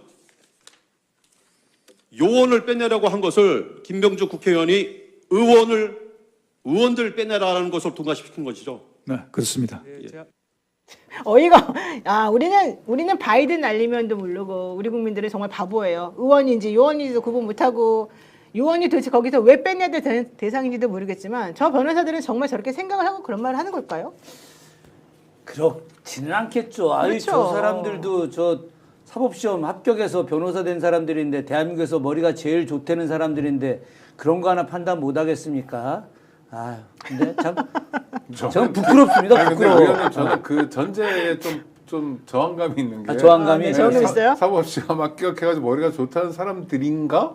요원을 빼내라고 한 것을 김병주 국회의원이 의원들 빼내라는 것을 통과시킨 것이죠. 네, 그렇습니다. 어이가 우리는 바이든 날리면도 모르고 우리 국민들은 정말 바보예요. 의원인지 요원인지도 구분 못하고 요원이 도대체 거기서 왜 빼내야 될 대상인지도 모르겠지만 저 변호사들은 정말 저렇게 생각을 하고 그런 말을 하는 걸까요? 그렇지는 않겠죠. 아니 그렇죠. 저 사람들도 저 사법시험 합격해서 변호사 된 사람들인데 대한민국에서 머리가 제일 좋다는 사람들인데 그런 거 하나 판단 못 하겠습니까? 아, 근데 참 저는 부끄럽습니다. 아니, 근데 부끄러워. 의원님 저는 그 전제에 좀 저항감이 있는 게 아, 저항감이 네, 저항감 있어요? 사법시험 합격해가지고 머리가 좋다는 사람들인가?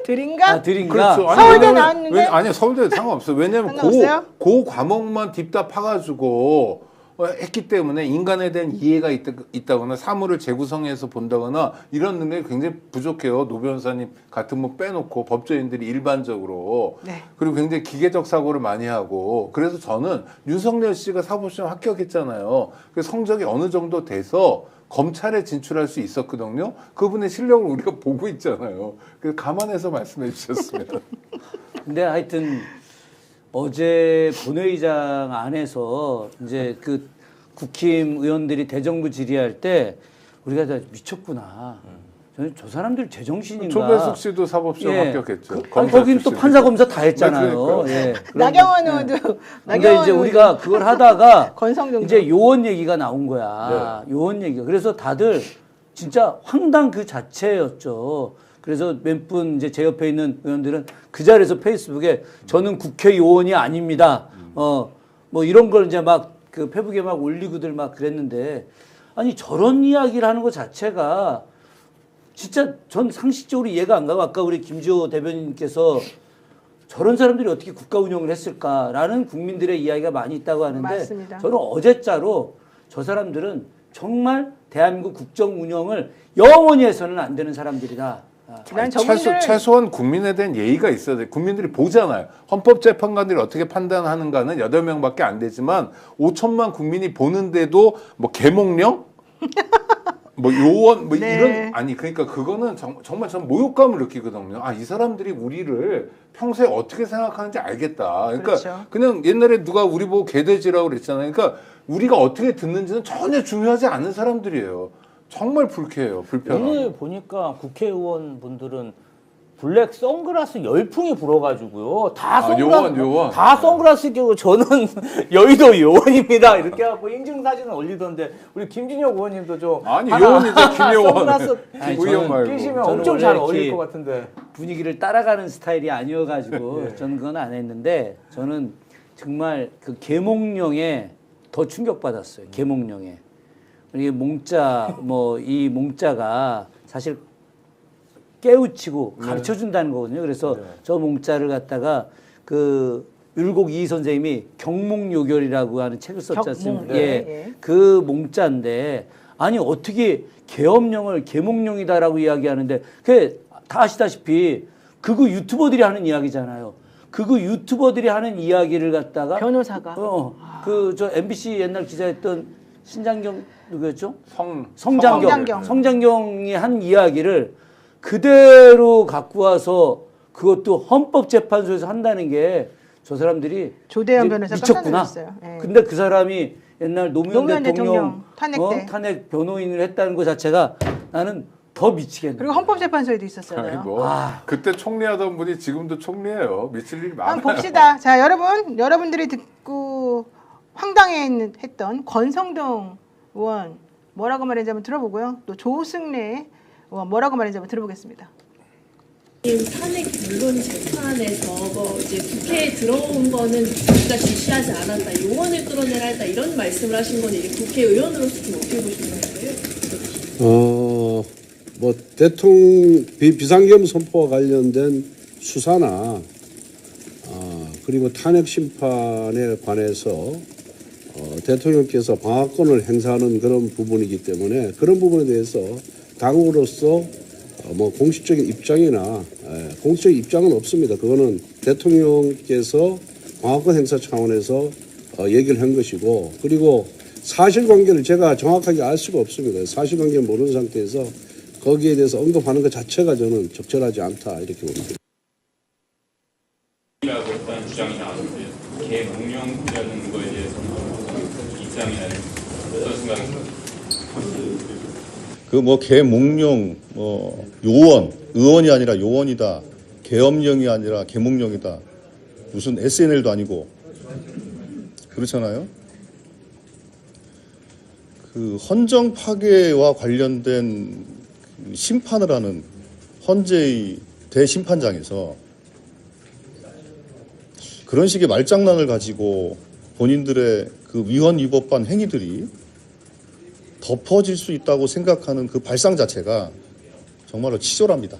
들인가? 아, 드린가? 그렇죠. 서울대 나왔는데? 아니 서울대 상관없어요. 왜냐면 상관없어요? 그 과목만 딥다 파가지고 했기 때문에 인간에 대한 이해가 있다거나 사물을 재구성해서 본다거나 이런 능력이 굉장히 부족해요. 노 변호사님 같은 분 빼놓고 법조인들이 일반적으로. 네. 그리고 굉장히 기계적 사고를 많이 하고 그래서 저는 윤석열 씨가 사법시험 합격했잖아요. 그 성적이 어느 정도 돼서 검찰에 진출할 수 있었거든요. 그분의 실력을 우리가 보고 있잖아요. 그래서 감안해서 말씀해 주셨으면. 근데 하여튼 어제 본회의장 안에서 이제 그 국힘 의원들이 대정부 질의할 때 우리가 다 미쳤구나. 저는 저 사람들 제정신인가. 조배숙 씨도 사법시험 예. 합격했죠. 아니, 거긴 또 판사 검사 다 했잖아요. 네, 그러니까요. 예. 나경원 예. 의원도 근데 이제 우리가 그걸 하다가 권성동 이제 요원 얘기가 나온 거야. 요원 얘기가. 그래서 다들 진짜 황당 그 자체였죠. 그래서 몇 분 이제 제 옆에 있는 의원들은 그 자리에서 페이스북에 저는 국회요원이 아닙니다. 뭐 이런 걸 이제 막 그 페북에 막 올리고들 막 그랬는데 아니 저런 이야기를 하는 것 자체가 진짜 전 상식적으로 이해가 안 가고 아까 우리 김지호 대변인께서 저런 사람들이 어떻게 국가 운영을 했을까라는 국민들의 이야기가 많이 있다고 하는데 맞습니다. 저는 어제자로 저 사람들은 정말 대한민국 국정 운영을 영원히 해서는 안 되는 사람들이다. 난 저분들 최소한 국민에 대한 예의가 있어야 돼. 국민들이 보잖아요. 헌법재판관들이 어떻게 판단하는가는 8명밖에 안 되지만 5천만 국민이 보는데도 뭐 계몽령? 뭐 요원 뭐 네. 이런 아니 그러니까 그거는 정말 전 모욕감을 느끼거든요. 아, 이 사람들이 우리를 평소에 어떻게 생각하는지 알겠다. 그러니까 그렇죠. 그냥 옛날에 누가 우리 보고 개돼지라고 그랬잖아요. 그러니까 우리가 어떻게 듣는지는 전혀 중요하지 않은 사람들이에요. 정말 불쾌해요. 불편하고. 오늘 보니까 국회의원 분들은 블랙 선글라스 열풍이 불어가지고요. 다 선글라스, 요원. 다 선글라스 끼고 저는 여의도 요원입니다. 이렇게 하고 인증 사진을 올리던데 우리 김진혁 의원님도 좀 아니 하나 요원이죠. 김요원. 선글라스 아니, 의원 말고. 끼시면 저는 엄청 원래 잘 이렇게 어울릴 것 같은데. 분위기를 따라가는 스타일이 아니어가지고 저는 그건 안 했는데 저는 정말 그 계몽령에 더 충격받았어요. 계몽령에. 이게 몽자 뭐 이 몽자가 사실 깨우치고 가르쳐 준다는 거거든요. 그래서 저 몽자를 갖다가 그 율곡 이 선생님이 경몽요결이라고 하는 책을 썼지 않습니까? 격몽, 예. 그 몽자인데 아니 어떻게 계엄령을 계몽령이다라고 이야기하는데 그게 다 아시다시피 그거 유튜버들이 하는 이야기잖아요. 그거 유튜버들이 하는 이야기를 갖다가 변호사가 그 저 MBC 옛날 기자했던 신장경 누구였죠? 성장경. 성장경이 한 이야기를 그대로 갖고 와서 그것도 헌법재판소에서 한다는 게 저 사람들이 조대현 이제 변호사가 미쳤구나. 깜짝 놀랐어요. 예. 근데 그 사람이 옛날 노무현 노무현 대통령 탄핵 때. 탄핵 변호인을 했다는 것 자체가 나는 더 미치겠네. 그리고 헌법재판소에도 아니 있었어요. 뭐 그때 총리하던 분이 지금도 총리예요. 미칠 일이 많아요. 한번 봅시다. 자, 여러분들이 듣고 황당했던 권성동 의원 뭐라고 말했는지 한번 들어보고요. 또 조승래 의원 뭐라고 말했는지 한번 들어보겠습니다. 탄핵 물론 재판에서 뭐 이제 국회에 들어온 거는 우리가 지시하지 않았다, 요원을 끌어내라 했다 이런 말씀을 하신 건 이게 국회의원으로서 좀 어떻게 보시는 거예요? 뭐 대통령 비상계엄 선포와 관련된 수사나 그리고 탄핵 심판에 관해서 대통령께서 방어권을 행사하는 그런 부분이기 때문에 그런 부분에 대해서 당으로서 뭐 공식적인 입장이나 공식적인 입장은 없습니다. 그거는 대통령께서 방어권 행사 차원에서 얘기를 한 것이고 그리고 사실관계를 제가 정확하게 알 수가 없습니다. 사실관계를 모르는 상태에서 거기에 대해서 언급하는 것 자체가 저는 적절하지 않다 이렇게 봅니다. 라고 했다는 주장이 나왔는데 계몽령이라는 거에 대해서는 입장이나 어떤 생각이세요? 그 뭐 계몽령, 요원, 의원이 아니라 요원이다, 계엄령이 아니라 계몽령이다, 무슨 SNL도 아니고 그렇잖아요. 그 헌정 파괴와 관련된 그 심판을 하는 헌재의 대심판장에서 그런 식의 말장난을 가지고 본인들의 그 위헌 위법한 행위들이 덮어질 수 있다고 생각하는 그 발상 자체가 정말로 치졸합니다.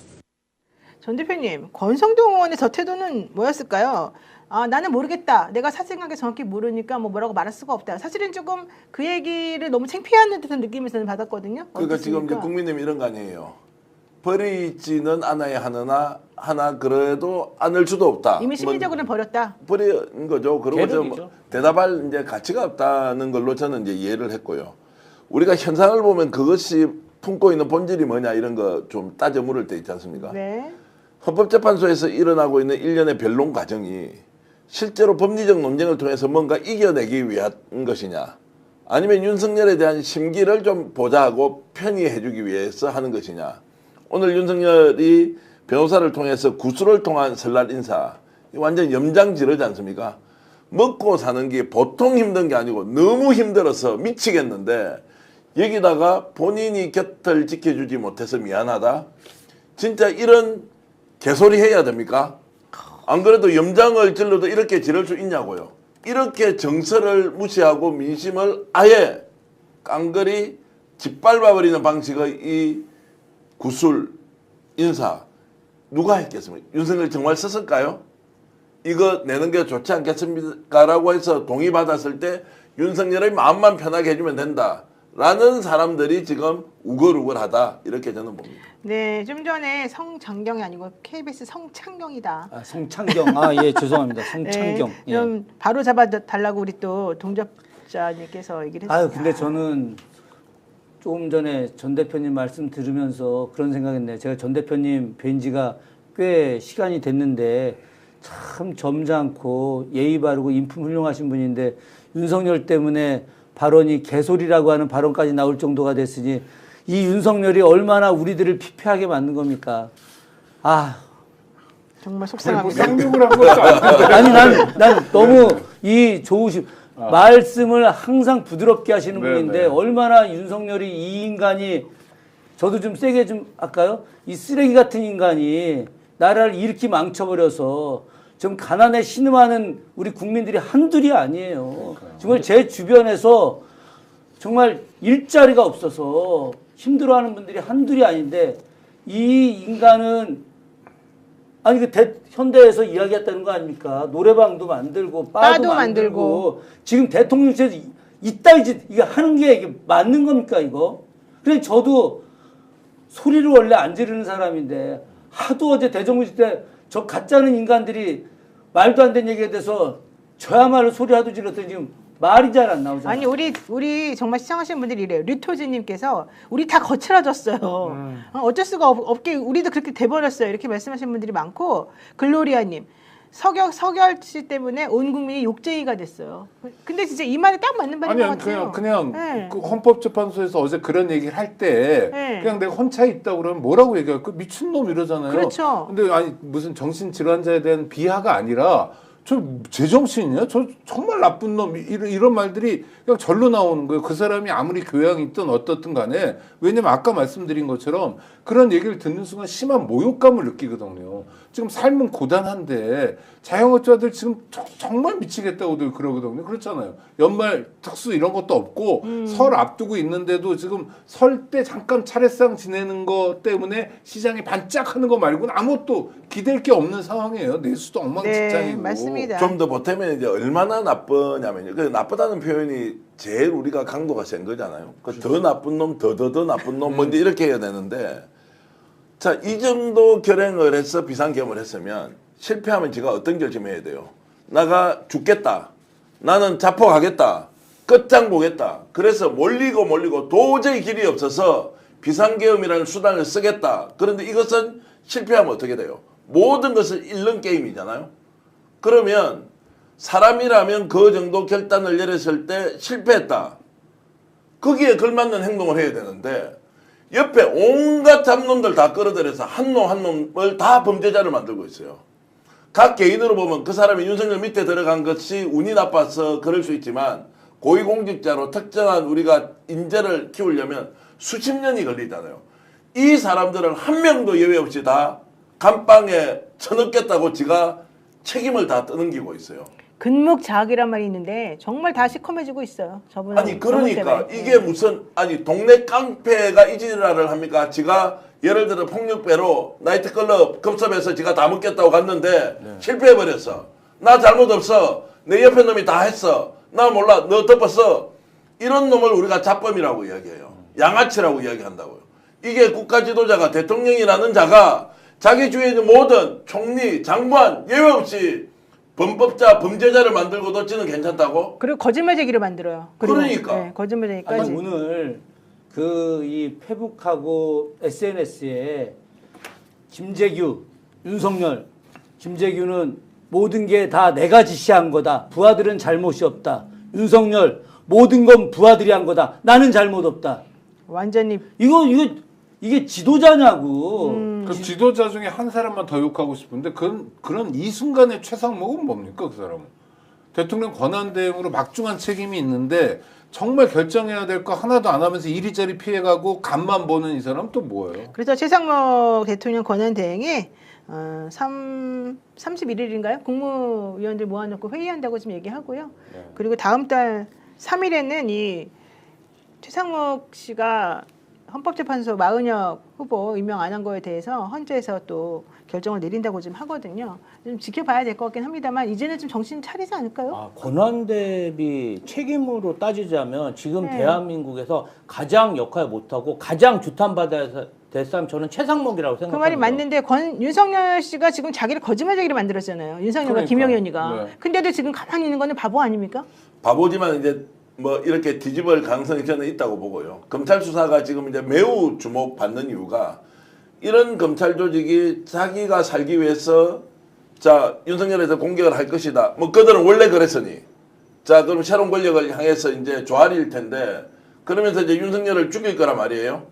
전 대표님, 권성동 의원의 저 태도는 뭐였을까요? 아, 나는 모르겠다. 내가 사생각에 정확히 모르니까 뭐 뭐라고 말할 수가 없다. 사실은 조금 그 얘기를 너무 창피한 듯한 느낌을 저는 받았거든요. 그러니까 지금 이제 국민의힘 이런 거 아니에요. 버리지는 않아야 하나 그래도 않을 수도 없다. 이미 심리적으로는 버렸다. 버린 거죠. 그리고 계속이죠. 대답할 이제 가치가 없다는 걸로 저는 이제 이해를 했고요. 우리가 현상을 보면 그것이 품고 있는 본질이 뭐냐 이런 거 좀 따져 물을 때 있지 않습니까? 네. 헌법재판소에서 일어나고 있는 일련의 변론 과정이 실제로 법리적 논쟁을 통해서 뭔가 이겨내기 위한 것이냐, 아니면 윤석열에 대한 심기를 좀 보좌하고 편의해주기 위해서 하는 것이냐. 오늘 윤석열이 변호사를 통해서 구술을 통한 설날 인사, 완전 염장지르지 않습니까? 먹고 사는 게 보통 힘든 게 아니고 너무 힘들어서 미치겠는데 여기다가 본인이 곁을 지켜주지 못해서 미안하다. 진짜 이런 개소리 해야 됩니까? 안 그래도 염장을 질러도 이렇게 지를 수 있냐고요. 이렇게 정서를 무시하고 민심을 아예 깡그리 짓밟아버리는 방식의 이 구술 인사 누가 했겠습니까? 윤석열 정말 썼을까요? 이거 내는 게 좋지 않겠습니까? 라고 해서 동의받았을 때 윤석열의 마음만 편하게 해주면 된다 라는 사람들이 지금 우글우글하다 이렇게 저는 봅니다. 네, 좀 전에 성장경이 아니고 KBS 성창경이다. 아, 성창경. 아, 예, 죄송합니다. 성창경. 네, 좀 바로 잡아달라고 우리 또 동접자님께서 얘기를 했습니다. 아유, 근데 저는 조금 전에 전 대표님 말씀 들으면서 그런 생각했네요. 제가 전 대표님 뵌 지가 꽤 시간이 됐는데 참 점잖고 예의 바르고 인품 훌륭하신 분인데 윤석열 때문에 발언이 개소리라고 하는 발언까지 나올 정도가 됐으니 이 윤석열이 얼마나 우리들을 피폐하게 만든 겁니까? 아, 정말 속상합니다. 쌍욕을 한 것도 아닌데. 아니 난 너무 이 좋으신 말씀을 항상 부드럽게 하시는 네, 분인데 네. 얼마나 윤석열이 이 인간이 저도 좀 세게 좀 할까요? 이 쓰레기 같은 인간이 나라를 이렇게 망쳐버려서 좀 가난에 신음하는 우리 국민들이 한둘이 아니에요. 정말 제 주변에서 정말 일자리가 없어서 힘들어하는 분들이 한둘이 아닌데 이 인간은 아니 그 현대에서 이야기했다는 거 아닙니까? 노래방도 만들고 바도 만들고 지금 대통령실에서 이따위 짓 이거 하는 게 이게 맞는 겁니까 이거? 그래 저도 소리를 원래 안 지르는 사람인데 하도 어제 대정부질 때 저 가짜는 인간들이 말도 안 되는 얘기에 대해서 저야말로 소리 하도 질렀더니 지금 말이 잘 안 나오잖아요. 아니 우리 정말 시청하시는 분들이 이래요. 류토지님께서 우리 다 거칠어졌어요. 어쩔 수가 없게 우리도 그렇게 돼버렸어요. 이렇게 말씀하시는 분들이 많고 글로리아님 서결 씨 때문에 온 국민이 욕쟁이가 됐어요. 근데 진짜 이 말이 딱 맞는 말인 것 아니 같아요. 그냥 네. 그 헌법재판소에서 어제 그런 얘기를 할 때 네. 그냥 내가 헌차에 있다 그러면 뭐라고 얘기할 그 미친놈 이러잖아요. 그렇죠. 근데 아니 무슨 정신질환자에 대한 비하가 아니라 저 제정신이냐? 저 정말 나쁜 놈 이런 말들이 그냥 절로 나오는 거예요. 그 사람이 아무리 교양이 있든 어떻든 간에 왜냐면 아까 말씀드린 것처럼 그런 얘기를 듣는 순간 심한 모욕감을 느끼거든요. 지금 삶은 고단한데 자영업자들 지금 정말 미치겠다고들 그러거든요. 그렇잖아요. 연말 특수 이런 것도 없고 설 앞두고 있는데도 지금 설 때 잠깐 차례상 지내는 거 때문에 시장이 반짝하는 거 말고는 아무것도 기댈 게 없는 상황이에요. 내수도 엉망진창이고. 네, 맞습니다. 좀 더 보태면 이제 얼마나 나쁘냐면요. 그 나쁘다는 표현이 제일 우리가 강도가 센 거잖아요. 더 나쁜 놈, 더 나쁜 놈, 뭐 이제 이렇게 해야 되는데, 자, 이 정도 결행을 해서 비상계엄을 했으면 실패하면 제가 어떤 결심해야 돼요? 나가 죽겠다. 나는 자폭하겠다. 끝장 보겠다. 그래서 몰리고 도저히 길이 없어서 비상계엄이라는 수단을 쓰겠다. 그런데 이것은 실패하면 어떻게 돼요? 모든 것을 잃는 게임이잖아요. 그러면 사람이라면 그 정도 결단을 내렸을 때 실패했다. 거기에 걸맞는 행동을 해야 되는데 옆에 온갖 잡놈들 다 끌어들여서 한 놈을 다 범죄자를 만들고 있어요. 각 개인으로 보면 그 사람이 윤석열 밑에 들어간 것이 운이 나빠서 그럴 수 있지만 고위공직자로 특정한 우리가 인재를 키우려면 수십 년이 걸리잖아요. 이 사람들은 한 명도 예외 없이 다 감방에 쳐넣겠다고 지가 책임을 다 떠넘기고 있어요. 근묵자학이란 말이 있는데 정말 다 시커매지고 있어요. 저분 아니 그러니까 이게 무슨 아니 동네 깡패가 이 지랄을 합니까? 지가 예를 들어 폭력배로 나이트클럽 급습해서 지가 다 먹겠다고 갔는데 실패해버렸어. 나 잘못 없어. 내 옆에 놈이 다 했어. 나 몰라. 너 덮었어. 이런 놈을 우리가 잡범이라고 이야기해요. 양아치라고 이야기한다고요. 이게 국가 지도자가 대통령이라는 자가 자기 주위에 있는 모든 총리, 장관 예외 없이 범법자, 범죄자를 만들고도 지는 괜찮다고? 그리고 거짓말쟁이를 만들어요. 그러니까. 네, 거짓말쟁이까지. 아니, 오늘 그 이 페북하고 SNS에 김재규, 윤석열, 김재규는 모든 게 다 내가 지시한 거다. 부하들은 잘못이 없다. 윤석열, 모든 건 부하들이 한 거다. 나는 잘못 없다. 완전히 이게 지도자냐고. 그 지도자 중에 한 사람만 더 욕하고 싶은데 그런 이 순간의 최상목은 뭡니까 그 사람은? 대통령 권한대행으로 막중한 책임이 있는데 정말 결정해야 될 거 하나도 안 하면서 이리저리 피해가고 간만 보는 이 사람 또 뭐예요? 그래서 최상목 대통령 권한대행이 31일인가요? 국무위원들 모아놓고 회의한다고 지금 얘기하고요. 네. 그리고 다음 달 3일에는 이 최상목 씨가 헌법재판소 마은혁 후보 임명 안 한 거에 대해서 헌재에서 또 결정을 내린다고 지금 하거든요. 좀 지켜봐야 될 것 같긴 합니다만 이제는 좀 정신 차리지 않을까요? 아, 권한대비 책임으로 따지자면 지금 네. 대한민국에서 가장 역할 못하고 가장 규탄받아야 될 사람 저는 최상목이라고 그 생각합니다. 말이 맞는데 윤석열 씨가 지금 자기를 거짓말쟁이로 만들었잖아요. 윤석열과 그러니까. 김영현이가. 네. 근데도 지금 가만히 있는 거는 바보 아닙니까? 바보지만 이제 뭐 이렇게 뒤집을 가능성이 저는 있다고 보고요. 검찰 수사가 지금 이제 매우 주목받는 이유가 이런 검찰 조직이 자기가 살기 위해서 자 윤석열에서 공격을 할 것이다. 뭐 그들은 원래 그랬으니 자 그럼 새로운 권력을 향해서 이제 조아릴 텐데 그러면서 이제 윤석열을 죽일 거란 말이에요.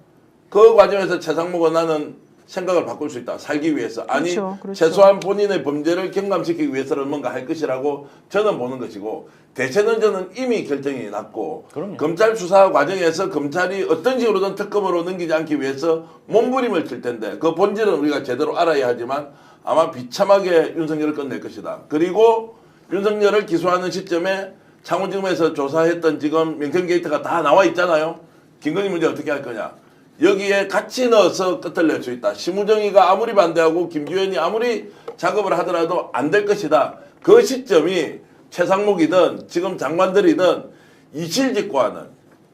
그 과정에서 최상목은 나는 생각을 바꿀 수 있다. 살기 위해서. 아니 그렇죠. 최소한 본인의 범죄를 경감시키기 위해서는 뭔가 할 것이라고 저는 보는 것이고 대체는 저는 이미 결정이 났고 그럼요. 검찰 수사 과정에서 검찰이 어떤 식으로든 특검으로 넘기지 않기 위해서 몸부림을 칠 텐데 그 본질은 우리가 제대로 알아야 하지만 아마 비참하게 윤석열을 끝낼 것이다. 그리고 윤석열을 기소하는 시점에 창원지검에서 조사했던 지금 명태균 게이트가 다 나와 있잖아요. 김건희 문제 어떻게 할 거냐. 여기에 같이 넣어서 끝을 낼 수 있다. 심우정이가 아무리 반대하고 김규현이 아무리 작업을 하더라도 안 될 것이다. 그 시점이 최상목이든 지금 장관들이든 이실직고하는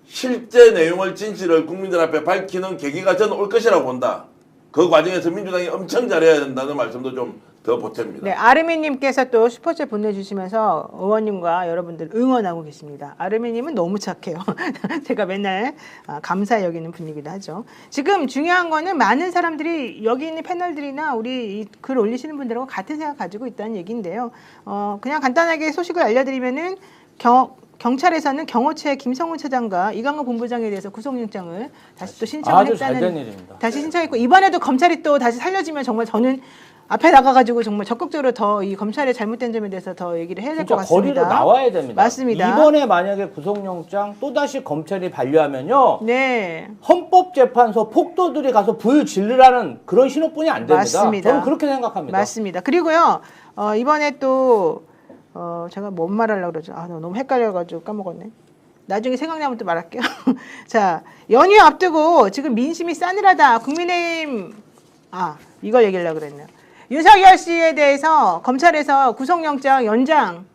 실제 내용을 진실을 국민들 앞에 밝히는 계기가 저는 올 것이라고 본다. 그 과정에서 민주당이 엄청 잘해야 된다는 말씀도 좀 더 보탭니다. 네, 아르미님께서 또 슈퍼챗 보내주시면서 의원님과 여러분들 응원하고 계십니다. 아르미님은 너무 착해요. 제가 맨날 감사히 여기는 분이기도 하죠. 지금 중요한 거는 많은 사람들이 여기 있는 패널들이나 우리 글 올리시는 분들하고 같은 생각 가지고 있다는 얘기인데요. 그냥 간단하게 소식을 알려드리면은 경찰에서는 경호처의 김성훈 차장과 이강호 본부장에 대해서 구속영장을 다시 또 신청을 아주 잘된 했다는 일입니다. 다시 신청했고 이번에도 검찰이 또 다시 살려지면 정말 저는 앞에 나가가지고 정말 적극적으로 더 이 검찰의 잘못된 점에 대해서 더 얘기를 해야 될 것 진짜 같습니다. 거리로 나와야 됩니다. 맞습니다. 이번에 만약에 구속영장 또다시 검찰이 반려하면요. 네. 헌법재판소 폭도들이 가서 불 지르라는 그런 신호뿐이 안 됩니다. 맞습니다. 저는 그렇게 생각합니다. 맞습니다. 그리고요. 이번에 또 제가 뭔 말하려고 그러죠? 너무 헷갈려가지고 까먹었네. 나중에 생각나면 또 말할게요. 자, 연휴 앞두고 지금 민심이 싸늘하다. 국민의힘 이걸 얘기하려고 그랬네요. 윤석열 씨에 대해서 검찰에서 구속영장 연장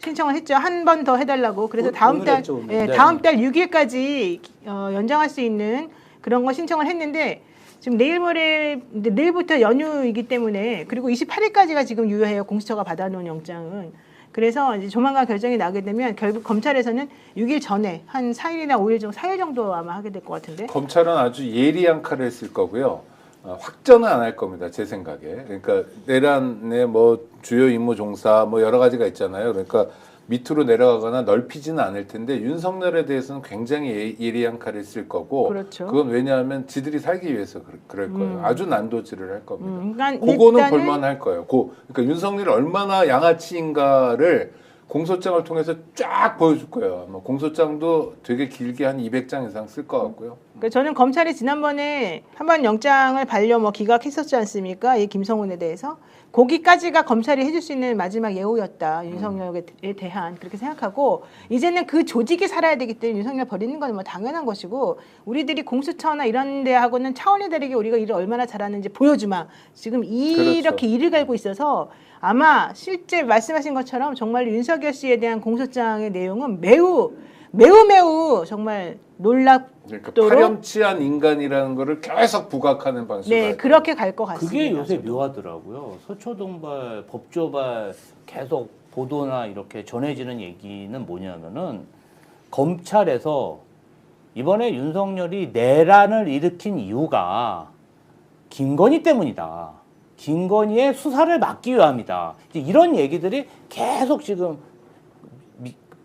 신청을 했죠. 한 번 더 해달라고. 그래서 다음 달 6일까지 연장할 수 있는 그런 거 신청을 했는데 지금 내일부터 연휴이기 때문에 그리고 28일까지가 지금 유효해요. 공수처가 받아놓은 영장은. 그래서 이제 조만간 결정이 나게 되면 결국 검찰에서는 6일 전에 한 4일이나 5일 정도, 4일 정도 아마 하게 될 것 같은데. 검찰은 아주 예리한 칼을 쓸 거고요. 확정은 안 할 겁니다. 제 생각에. 그러니까 내란의 뭐 주요 임무 종사 뭐 여러 가지가 있잖아요. 그러니까 밑으로 내려가거나 넓히지는 않을 텐데 윤석열에 대해서는 굉장히 예리한 칼을 쓸 거고 그렇죠. 그건 왜냐하면 지들이 살기 위해서 그럴 거예요. 아주 난도질을 할 겁니다. 그러니까 그거는 볼만할 거예요. 그러니까 윤석열이 얼마나 양아치인가를 공소장을 통해서 쫙 보여줄 거예요. 아마 공소장도 되게 길게 한 200장 이상 쓸 것 같고요. 그러니까 저는 검찰이 지난번에 한번 영장을 기각했었지 않습니까? 이 김성훈에 대해서. 거기까지가 검찰이 해줄 수 있는 마지막 예우였다. 윤석열에 대한 그렇게 생각하고 이제는 그 조직이 살아야 되기 때문에 윤석열 버리는 건 뭐 당연한 것이고 우리들이 공수처나 이런 데하고는 차원이 다르게 우리가 일을 얼마나 잘하는지 보여주마. 지금 이렇게 그렇죠. 일을 갈고 있어서 아마 실제 말씀하신 것처럼 정말 윤석열 씨에 대한 공소장의 내용은 매우 정말 놀랍도록 그러니까 파렴치한 인간이라는 거를 계속 부각하는 방식으로. 네, 그렇게 갈 것 같습니다. 그게 요새 저도. 묘하더라고요. 서초동발, 법조발 계속 보도나 이렇게 전해지는 얘기는 뭐냐면은 검찰에서 이번에 윤석열이 내란을 일으킨 이유가 김건희 때문이다. 김건희의 수사를 막기 위함이다. 이제 이런 얘기들이 계속 지금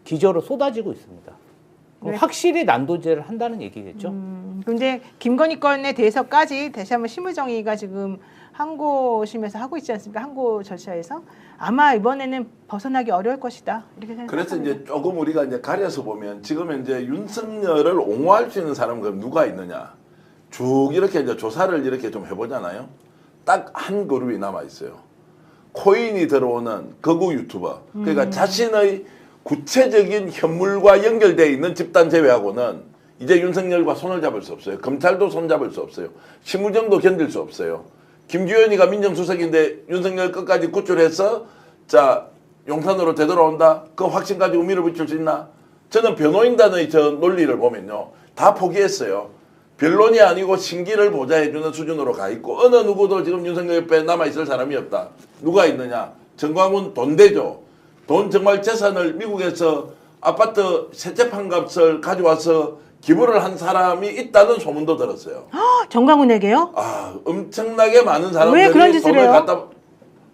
기저로 쏟아지고 있습니다. 네. 확실히 난도질을 한다는 얘기겠죠. 근데 김건희 건에 대해서까지 다시 한번 심의정의가 지금 항고심에서 하고 있지 않습니까? 항고 절차에서 아마 이번에는 벗어나기 어려울 것이다. 이렇게 생각합니다. 그래서 이제 조금 우리가 이제 가려서 보면 지금 이제 윤석열을 옹호할 수 있는 사람은 그럼 누가 있느냐? 쭉 이렇게 이제 조사를 이렇게 좀 해보잖아요. 딱 한 그룹이 남아 있어요. 코인이 들어오는 극우 유튜버. 그러니까 자신의 구체적인 현물과 연결되어 있는 집단 제외하고는 이제 윤석열과 손을 잡을 수 없어요. 검찰도 손 잡을 수 없어요. 심우정도 견딜 수 없어요. 김규현이가 민정수석인데 윤석열 끝까지 구출해서 자 용산으로 되돌아온다? 그 확신 가지고 밀어붙일 수 있나? 저는 변호인단의 저 논리를 보면요. 다 포기했어요. 변론이 아니고 신기를 보좌해주는 수준으로 가 있고 어느 누구도 지금 윤석열 옆에 남아있을 사람이 없다. 누가 있느냐? 정광훈 돈 대죠. 돈 정말 재산을 미국에서 아파트 세채판 값을 가져와서 기부를 한 사람이 있다는 소문도 들었어요. 정광훈에게요? 아, 엄청나게 많은 사람들이 왜 그런 짓을 돈을 해요? 갖다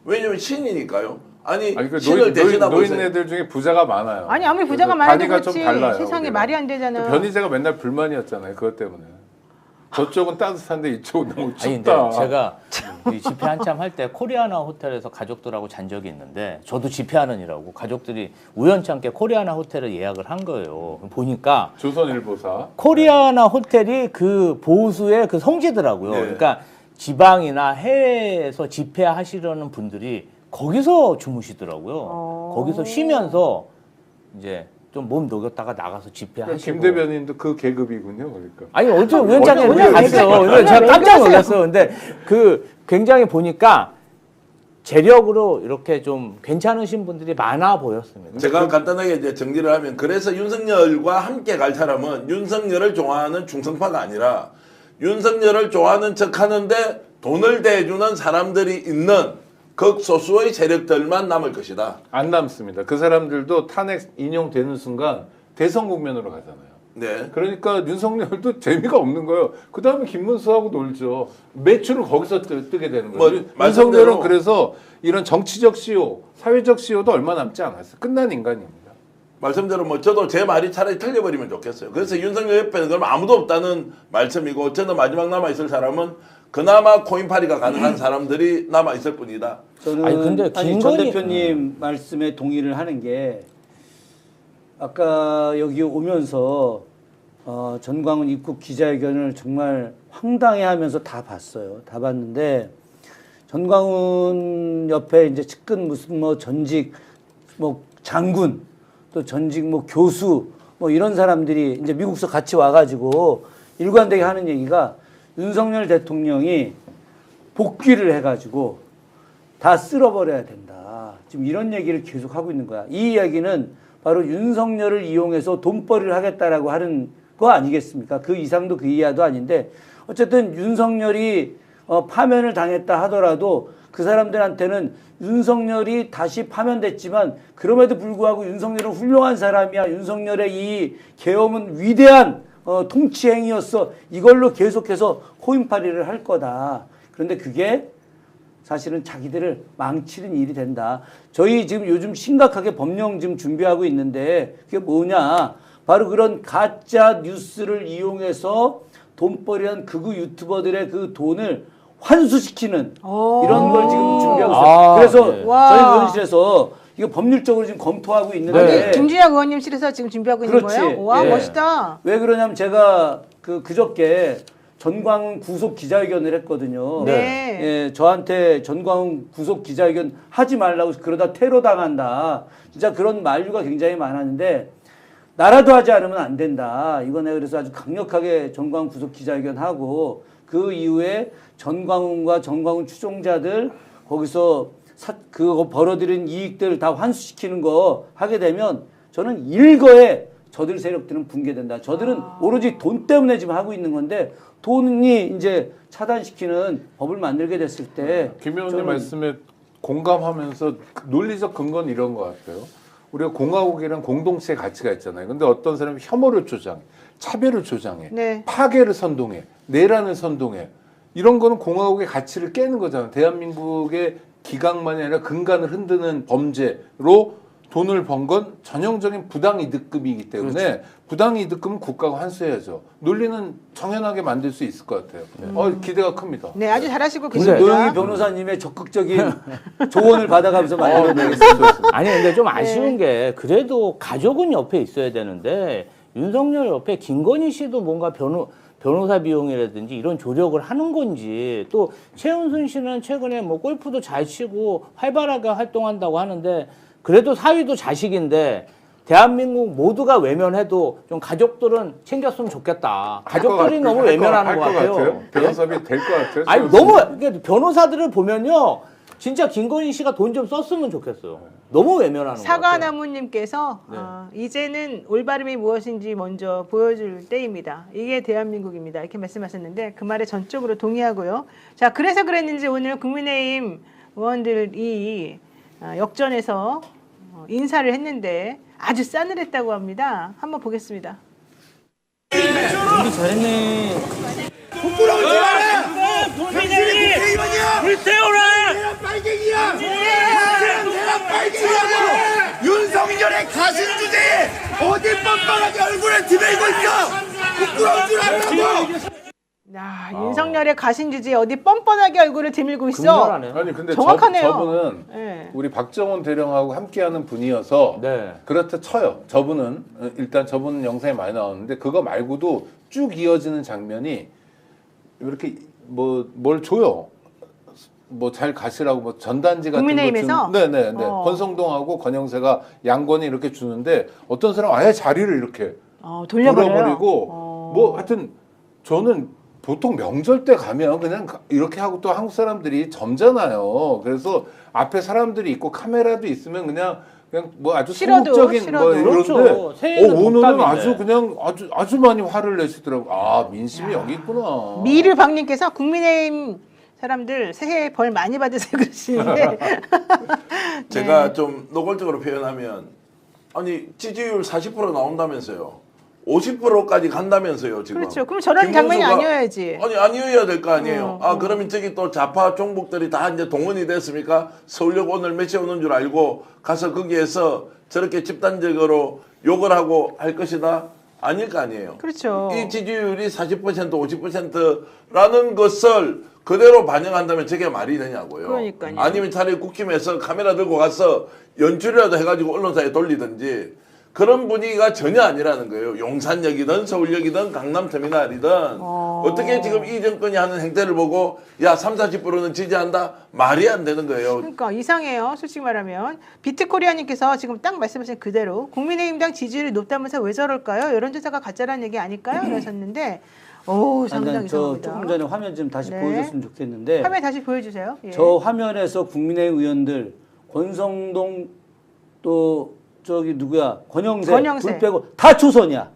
왜냐면 신이니까요. 아니 그 신을 대신하고 있어요. 노인네들 중에 부자가 많아요. 아니 아무리 부자가 그래서 많아도 단위가 좀 그렇지 달라요, 세상에 우리가. 말이 안 되잖아. 변희재가 맨날 불만이었잖아요. 그것 때문에. 저쪽은 따뜻한데 이쪽은 너무 아니 춥다. 근데 제가 이 집회 한참 할 때 코리아나 호텔에서 가족들하고 잔 적이 있는데 저도 집회하느니라고 가족들이 우연찮게 코리아나 호텔을 예약을 한 거예요. 보니까 조선일보사. 코리아나 호텔이 그 보수의 그 성지더라고요. 네. 그러니까 지방이나 해외에서 집회하시려는 분들이 거기서 주무시더라고요. 거기서 쉬면서 이제 좀 몸 녹였다가 나가서 집회하시고. 김 대변인도 그 계급이군요. 그러니까. 아니 어제 우연찮게 오늘 그냥 갔어요. 오늘 근데 제가 왜 깜짝 그러세요? 놀랐어요. 근데 그 굉장히 보니까 재력으로 이렇게 좀 괜찮으신 분들이 많아 보였습니다. 제가 간단하게 이제 정리를 하면 그래서 윤석열과 함께 갈 사람은 윤석열을 좋아하는 충성파가 아니라 윤석열을 좋아하는 척하는데 돈을 대주는 사람들이 있는 극소수의 세력들만 남을 것이다. 안 남습니다. 그 사람들도 탄핵 인용되는 순간 대선 국면으로 가잖아요. 네. 그러니까 윤석열도 재미가 없는 거예요. 그 다음에 김문수하고 놀죠. 매출을 거기서 뜨게 되는 거예요. 뭐, 윤석열은 말씀대로- 그래서 이런 정치적 시효, 사회적 시효도 얼마 남지 않았어요. 끝난 인간입니다. 말씀대로 뭐 저도 제 말이 차라리 틀려버리면 좋겠어요. 그래서 윤석열 옆에는 그럼 아무도 없다는 말씀이고 저는 마지막 남아있을 사람은 그나마 코인파리가 가능한 사람들이 남아있을 뿐이다. 저는 아니, 근데 전 김건희- 대표님 말씀에 동의를 하는 게 아까 여기 오면서 전광훈 입국 기자회견을 정말 황당해하면서 다 봤어요. 다 봤는데 전광훈 옆에 이제 측근 무슨 뭐 전직 뭐 장군 또 전직 뭐 교수 뭐 이런 사람들이 이제 미국서 같이 와가지고 일관되게 하는 얘기가 윤석열 대통령이 복귀를 해가지고 다 쓸어버려야 된다. 지금 이런 얘기를 계속 하고 있는 거야. 이 이야기는 바로 윤석열을 이용해서 돈벌이를 하겠다라고 하는 거 아니겠습니까? 그 이상도 그 이하도 아닌데 어쨌든 윤석열이 파면을 당했다 하더라도 그 사람들한테는 윤석열이 다시 파면됐지만 그럼에도 불구하고 윤석열은 훌륭한 사람이야. 윤석열의 이 계엄은 위대한 통치 행위였어. 이걸로 계속해서 코인팔이를 할 거다. 그런데 그게 사실은 자기들을 망치는 일이 된다. 저희 지금 요즘 심각하게 법령 지금 준비하고 있는데 그게 뭐냐. 바로 그런 가짜 뉴스를 이용해서 돈벌이한 극우 유튜버들의 그 돈을 환수시키는 이런 걸 지금 준비하고 있어요. 그래서 네. 와. 저희 의원실에서 이거 법률적으로 지금 검토하고 있는데 아니, 김준혁 의원님실에서 지금 준비하고 있는 그렇지. 거예요? 와 예. 멋있다. 왜 그러냐면 제가 그저께 전광훈 구속 기자회견을 했거든요. 네. 예, 저한테 전광훈 구속 기자회견 하지 말라고 그러다 테러 당한다. 진짜 그런 만류가 굉장히 많았는데 나라도 하지 않으면 안 된다. 이거 내가 그래서 아주 강력하게 전광훈 구속 기자회견 하고 그 이후에 전광훈과 전광훈 추종자들 거기서 그거 벌어들인 이익들 다 환수시키는 거 하게 되면 저는 일거에 저들 세력들은 붕괴된다. 저들은 오로지 돈 때문에 지금 하고 있는 건데 돈이 이제 차단시키는 법을 만들게 됐을 때 김 의원님 말씀에 공감하면서 논리적 근거는 이런 것 같아요. 우리가 공화국이란 공동체의 가치가 있잖아요. 근데 어떤 사람이 혐오를 조장해, 차별을 조장해, 네. 파괴를 선동해, 내란을 선동해. 이런 거는 공화국의 가치를 깨는 거잖아요. 대한민국의 기강만이 아니라 근간을 흔드는 범죄로 돈을 번 건 전형적인 부당이득금이기 때문에 그렇죠. 부당이득금은 국가가 환수해야죠. 논리는 정연하게 만들 수 있을 것 같아요. 기대가 큽니다. 네, 아주 잘하시고 우리 계십니다. 노영희 변호사님의 적극적인 조언을 받아가면서 만들어내겠습니다. 아니 근데 좀 아쉬운 게 그래도 가족은 옆에 있어야 되는데 윤석열 옆에 김건희 씨도 뭔가 변호사 비용이라든지 이런 조력을 하는 건지 또 최은순 씨는 최근에 뭐 골프도 잘 치고 활발하게 활동한다고 하는데 그래도 사위도 자식인데 대한민국 모두가 외면해도 좀 가족들은 챙겼으면 좋겠다. 가족들이 너무 외면하는 것 같아요. 변호사비 될 것 같아요. 아니 너무 그러니까 변호사들을 보면요. 진짜 김건희 씨가 돈 좀 썼으면 좋겠어요. 너무 외면하는 것 같아요. 사과나무님께서 이제는 올바름이 무엇인지 먼저 보여줄 때입니다. 이게 대한민국입니다. 이렇게 말씀하셨는데 그 말에 전적으로 동의하고요. 자, 그래서 그랬는지 오늘 국민의힘 의원들이 역전해서 인사를 했는데 아주 싸늘했다고 합니다. 한번 보겠습니다. 우리 잘했네. 부끄러우지 마라! 당신이 국회의원이야! 불태워라! 내가 빨갱이야! 내가 빨갱이라고! 윤석열의 가신 주제에 어디 뻔뻔하게 얼굴을 들이고 있어! 부끄러운 줄 알라고! 야, 윤석열의 가신 주제에 어디 뻔뻔하게 얼굴을 드밀고 있어. 아니 근데 정확하네요. 저분은 네. 우리 박정원 대령하고 함께하는 분이어서 그렇다 쳐요. 저분은 일단 저분 영상에 많이 나왔는데 그거 말고도 쭉 이어지는 장면이 이렇게 뭘 줘요. 뭐 잘 가시라고 뭐 전단지 같은 국민의힘에서? 거 네네네. 권성동하고 권영세가 양권이 이렇게 주는데 어떤 사람 아예 자리를 이렇게 돌려버리고 뭐 하여튼 저는 보통 명절 때 가면 그냥 이렇게 하고 또 한국 사람들이 젊잖아요. 그래서 앞에 사람들이 있고 카메라도 있으면 그냥 뭐 아주 소극적인 뭐 그렇죠. 이런데 오늘은 아주 그냥 아주 많이 화를 내시더라고. 아 민심이 여기 있구나. 미르박님께서 국민의힘 사람들 새해 벌 많이 받으세요 그러시는데 제가 좀 노골적으로 표현하면 아니 지지율 40% 나온다면서요. 50%까지 간다면서요 지금. 그렇죠. 그럼 저런 장면이 아니어야지. 아니 아니어야 될 거 아니에요. 그러면 저기 또 좌파 종북들이 다 이제 동원이 됐습니까? 서울역 오늘 몇 시에 오는 줄 알고 가서 거기에서 저렇게 집단적으로 욕을 하고 할 것이다? 아닐 거 아니에요. 그렇죠. 이 지지율이 40% 50%라는 것을 그대로 반영한다면 저게 말이 되냐고요. 그러니까요. 아니면 차라리 국힘에서 카메라 들고 가서 연출이라도 해가지고 언론사에 돌리든지 그런 분위기가 전혀 아니라는 거예요. 용산역이든 서울역이든 강남터미널이든 어떻게 지금 이 정권이 하는 행태를 보고 야 30-40%는 지지한다? 말이 안 되는 거예요. 그러니까 이상해요. 솔직히 말하면 비트코리아님께서 지금 딱 말씀하신 그대로 국민의힘당 지지율이 높다면서 왜 저럴까요? 여론조사가 가짜라는 얘기 아닐까요? 그러셨는데 상당히 저 조금 전에 화면 좀 다시 보여줬으면 좋겠는데 화면 다시 보여주세요. 예. 저 화면에서 국민의힘 의원들 권성동 또 저기 누구야 권영세 불 빼고 다 초선이야.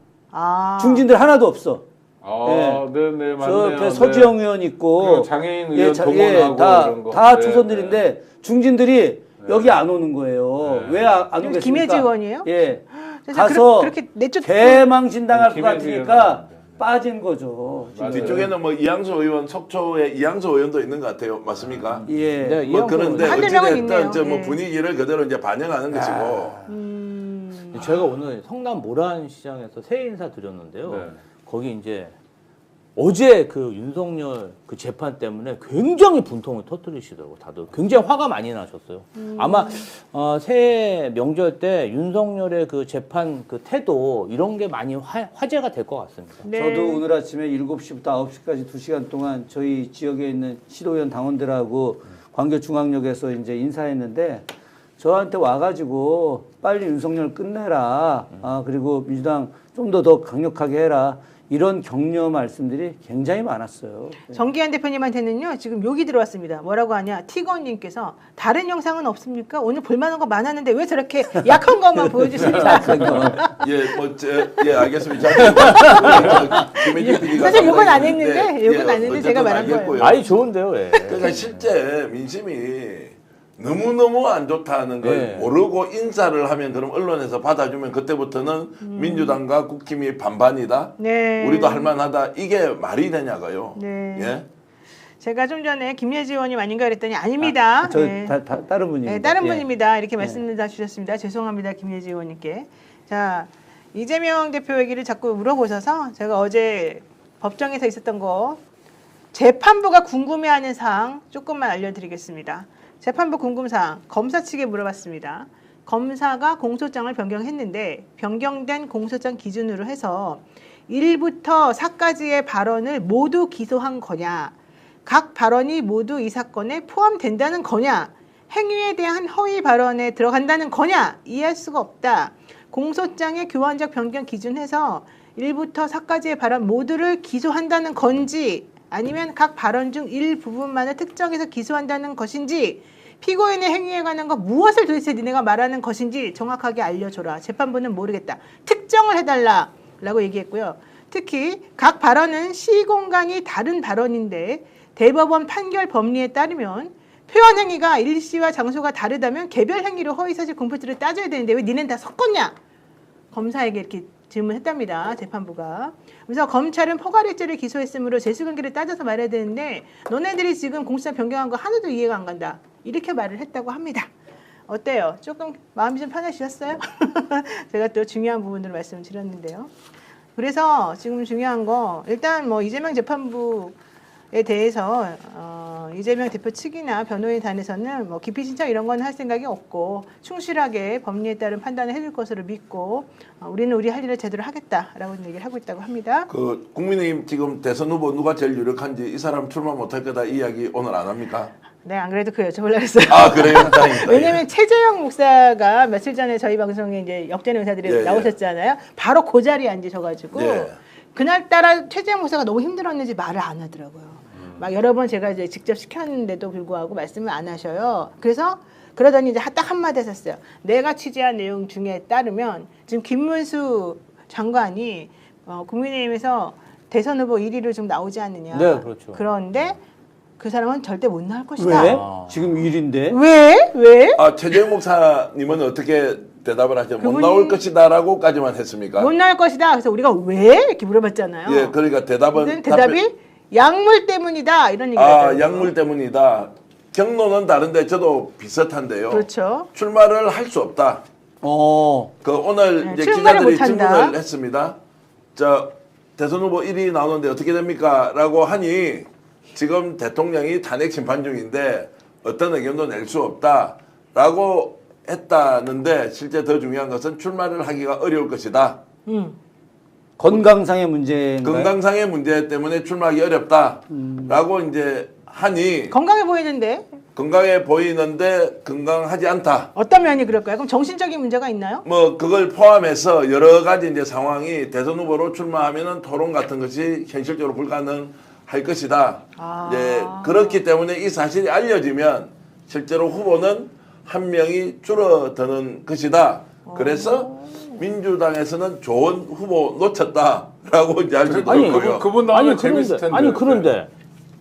중진들 하나도 없어. 네네 맞네요. 저 옆에 서지영 의원 있고 장애인 의원 동원하고 이런 거. 다 초선들인데 중진들이 여기 안 오는 거예요. 왜 안 오겠습니까? 김혜지 의원이에요? 예. 가서 그렇게 내쫓 개망신 당할 것 같으니까 빠진 거죠. 뒤쪽에는 뭐 이양수 의원 속초에 이양수 의원도 있는 것 같아요. 맞습니까? 예. 네, 뭐 그런데 한두 명은 있네요. 어찌됐든 저 뭐 분위기를 그대로 이제 반영하는 것이고. 제가 오늘 성남 모란시장에서 새해 인사 드렸는데요. 거기 이제 어제 그 윤석열 그 재판 때문에 굉장히 분통을 터뜨리시더라고요. 다들 굉장히 화가 많이 나셨어요. 아마 새해 명절 때 윤석열의 그 재판 그 태도 이런 게 많이 화제가 될 것 같습니다. 네. 저도 오늘 아침에 7시부터 9시까지 2시간 동안 저희 지역에 있는 시도위원 당원들하고 광교중앙역에서 이제 인사했는데 저한테 와가지고 빨리 윤석열 끝내라. 그리고 민주당 좀 더 강력하게 해라. 이런 격려 말씀들이 굉장히 많았어요. 정기현 대표님한테는요, 지금 욕이 들어왔습니다. 뭐라고 하냐, 티건님께서 다른 영상은 없습니까? 오늘 볼만한 거 많았는데 왜 저렇게 약한 것만 보여주십니까? 예, 알겠습니다. 사실 욕은 안 했는데, 욕은 안 했는데 제가 말한 거예요. 아이, 좋은데요, 왜? 그러니까 실제 민심이 너무너무 안 좋다는 걸 네. 모르고 인사를 하면 그럼 언론에서 받아주면 그때부터는 민주당과 국힘이 반반이다. 네. 우리도 할만하다. 이게 말이 되냐고요. 네. 예? 제가 좀 전에 김예지 의원님 아닌가 그랬더니 아닙니다. 다른 분입니다. 네, 다른 분입니다. 이렇게 말씀을 다 주셨습니다. 죄송합니다. 김예지 의원님께. 자, 이재명 대표 얘기를 자꾸 물어보셔서 제가 어제 법정에서 있었던 거 재판부가 궁금해하는 사항 조금만 알려드리겠습니다. 재판부 궁금사항 검사 측에 물어봤습니다. 검사가 공소장을 변경했는데 변경된 공소장 기준으로 해서 1부터 4까지의 발언을 모두 기소한 거냐, 각 발언이 모두 이 사건에 포함된다는 거냐, 행위에 대한 허위 발언에 들어간다는 거냐, 이해할 수가 없다. 공소장의 교환적 변경 기준해서 1부터 4까지의 발언 모두를 기소한다는 건지 아니면 각 발언 중 일부분만을 특정해서 기소한다는 것인지, 피고인의 행위에 관한 것 무엇을 도대체 니네가 말하는 것인지 정확하게 알려줘라. 재판부는 모르겠다. 특정을 해달라 라고 얘기했고요. 특히 각 발언은 시공간이 다른 발언인데 대법원 판결 법리에 따르면 표현 행위가 일시와 장소가 다르다면 개별 행위로 허위사실 공표죄를 따져야 되는데 왜 니네는 다 섞었냐? 검사에게 이렇게 질문했답니다. 재판부가. 그래서 검찰은 포괄일죄를 기소했으므로 재수관계를 따져서 말해야 되는데 너네들이 지금 공소장 변경한 거 하나도 이해가 안 간다. 이렇게 말을 했다고 합니다. 어때요? 조금 마음이 좀 편해지셨어요? 제가 또 중요한 부분들을 말씀을 드렸는데요. 그래서 지금 중요한 거 일단 뭐 이재명 재판부에 대해서 이재명 대표 측이나 변호인단에서는 뭐 기피 신청 이런 건 할 생각이 없고 충실하게 법리에 따른 판단을 해줄 것으로 믿고 우리는 우리 할 일을 제대로 하겠다라고 얘기를 하고 있다고 합니다. 그 국민의힘 지금 대선 후보 누가 제일 유력한지 이 사람 출마 못할 거다 이 이야기 오늘 안 합니까? 네, 안 그래도 그 여쭤보려고 했어요. 아, 그래요? 다행이다. 왜냐면 최재형 목사가 며칠 전에 저희 방송에 이제 역전의 의사들이 나오셨잖아요. 바로 그 자리에 앉으셔가지고 그날따라 최재형 목사가 너무 힘들었는지 말을 안 하더라고요. 막 여러 번 제가 이제 직접 시켰는데도 불구하고 말씀을 안 하셔요. 그래서 그러더니 이제 딱 한마디 하셨어요. 내가 취재한 내용 중에 따르면 지금 김문수 장관이 국민의힘에서 대선 후보 1위로 좀 나오지 않느냐. 네, 그렇죠. 그런데 그 사람은 절대 못 나올 것이다. 왜? 지금 1위인데. 왜? 아, 최재형 목사님은 어떻게 대답을 하죠? 못 나올 것이다라고까지만 했습니까? 못 나올 것이다. 그래서 우리가 왜? 이렇게 물어봤잖아요. 예, 그러니까 대답이 약물 때문이다. 이런 얘기가 아, 약물 때문이다. 경로는 다른데 저도 비슷한데요. 그렇죠. 출마를 할 수 없다. 그 오늘 이제 기자들이 질문을 했습니다. 저 대선 후보 1위 나오는데 어떻게 됩니까? 라고 하니 지금 대통령이 탄핵 심판 중인데 어떤 의견도 낼 수 없다라고 했다는데 실제 더 중요한 것은 출마를 하기가 어려울 것이다. 건강상의 문제인가요? 건강상의 문제 때문에 출마하기 어렵다라고 이제 하니 건강해 보이는데 건강해 보이는데 건강하지 않다. 어떤 면이 그럴까요? 그럼 정신적인 문제가 있나요? 뭐 그걸 포함해서 여러 가지 이제 상황이 대선 후보로 출마하면은 토론 같은 것이 현실적으로 불가능할 것이다. 네, 그렇기 때문에 이 사실이 알려지면 실제로 후보는 한 명이 줄어드는 것이다. 그래서 민주당에서는 좋은 후보 놓쳤다라고 이제 알 수도 있고요. 그분 나오면 재밌을 텐데. 아니 그런데